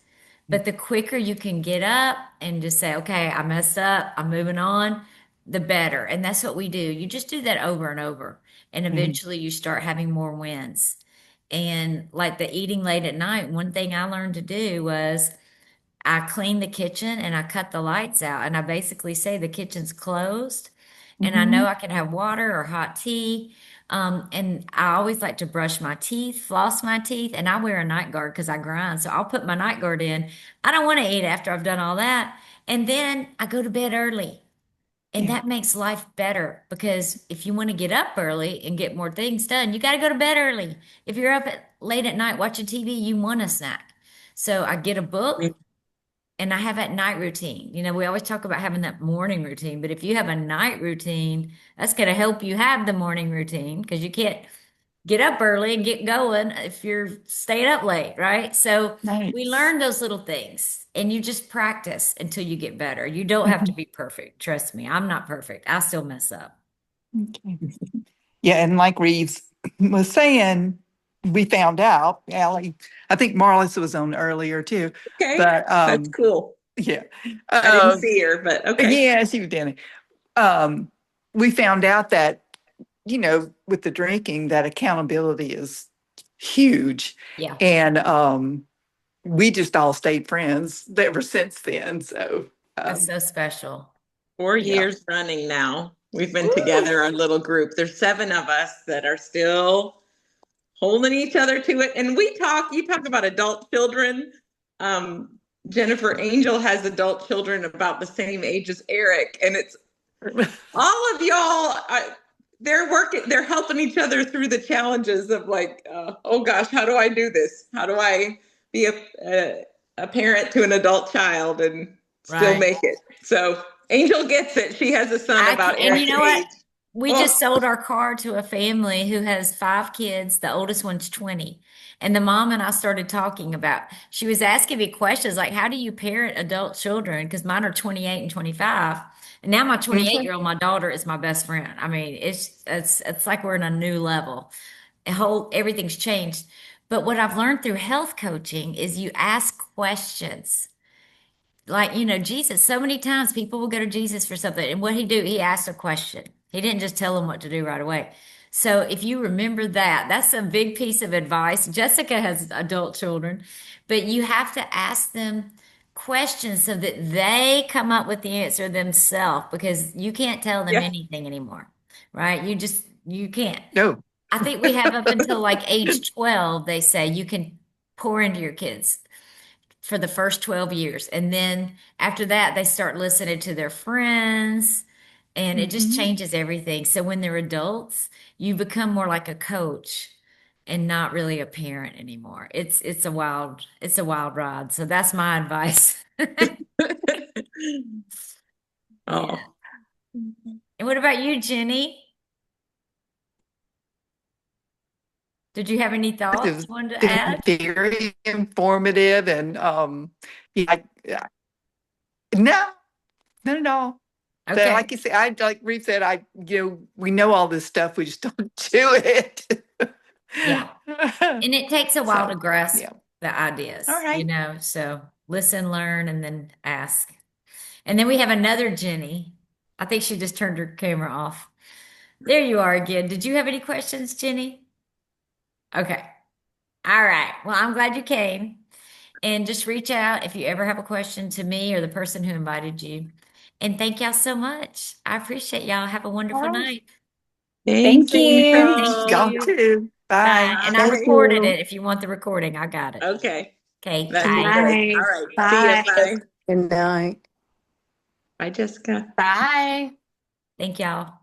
but the quicker you can get up and just say, okay, I messed up, I'm moving on, the better. And that's what we do. You just do that over and over, and Hmm. eventually you start having more wins. And like the eating late at night, one thing I learned to do was I clean the kitchen and I cut the lights out. And I basically say the kitchen's closed and I know Hmm. I can have water or hot tea. And I always like to brush my teeth, floss my teeth, and I wear a night guard because I grind. So I'll put my night guard in. I don't want to eat after I've done all that. And then I go to bed early. And Yeah. that makes life better because if you want to get up early and get more things done, you got to go to bed early. If you're up late at night watching TV, you want a snack. So I get a book and I have that night routine. We always talk about having that morning routine, but if you have a night routine, that's going to help you have the morning routine because you can't get up early and get going if you're staying up late, right? So we Nice. learn those little things and you just practice until you get better. You don't have to Mhm. be perfect. Trust me, I'm not perfect. I still mess up. Okay. Yeah, and like Reeves was saying, we found out, Allie, I think Marlis was on earlier too, Okay, but that's cool. yeah. I didn't Uh, see her, but okay. yeah, she was doing it. Um, we found out that, with the drinking, that accountability is huge. Yeah, And we just all stayed friends ever since then. So that's um, so special. Four yeah. years running now. We've been Woo! together, our little group. There's seven of us that are still holding each other to it. And you talk about adult children. Um, Jennifer Angel has adult children about the same age as Eric. And it's all of y'all, they're helping each other through the challenges of like, oh gosh, how do I do this? How do I be a parent to an adult child and still Right. make it? So Angel gets it. She has a son about And you Eric's know what? age. We just Oh, sold our car to a family who has 5 kids. The oldest one's 20. And the mom and I started talking about, she was asking me questions like, how do you parent adult children? Because mine are 28 and 25. And now my 28-year-old, my daughter is my best friend. I mean, it's like we're in a new level. Everything's changed. But what I've learned through health coaching is you ask questions like Jesus, so many times people will go to Jesus for something and what he do, he asked a question. He didn't just tell them what to do right away. So if you remember that, that's a big piece of advice. Jessica has adult children, but you have to ask them questions so that they come up with the answer themselves because you can't tell them yeah. anything anymore, right? You can't. No. I think we have up until like age 12, they say you can pour into your kids for the first 12 years. And then after that, they start listening to their friends and it just Mhm. changes everything. So when they're adults, you become more like a coach and not really a parent anymore. It's a wild ride. So that's my advice. Yeah. Oh, And what about you, Jenny? Did you have any It thoughts was you wanted to add? very informative and yeah, no, not at all. So Okay. like you said, like Reeve said, we know all this stuff, we just don't do it. Yeah. And it takes a while to So, grasp yeah. the ideas, All right. so listen, learn, and then ask. And then we have another Jenny. I think she just turned her camera off. There you are again. Did you have any questions, Jenny? Okay. All right. Well, I'm glad you came. And just reach out if you ever have a question to me or the person who invited you. And thank y'all so much. I appreciate y'all. Have a All wonderful right. night. Thank Thanks, you. Thank Y'all Angel. you. too. Bye. Bye. And I Thank Bye. recorded you. it if you want the recording. I got it. Okay. Okay. That'd Good be Bye. great. All night. right. See ya. Bye. Bye. Good night. Bye, Jessica. Bye. Thank y'all.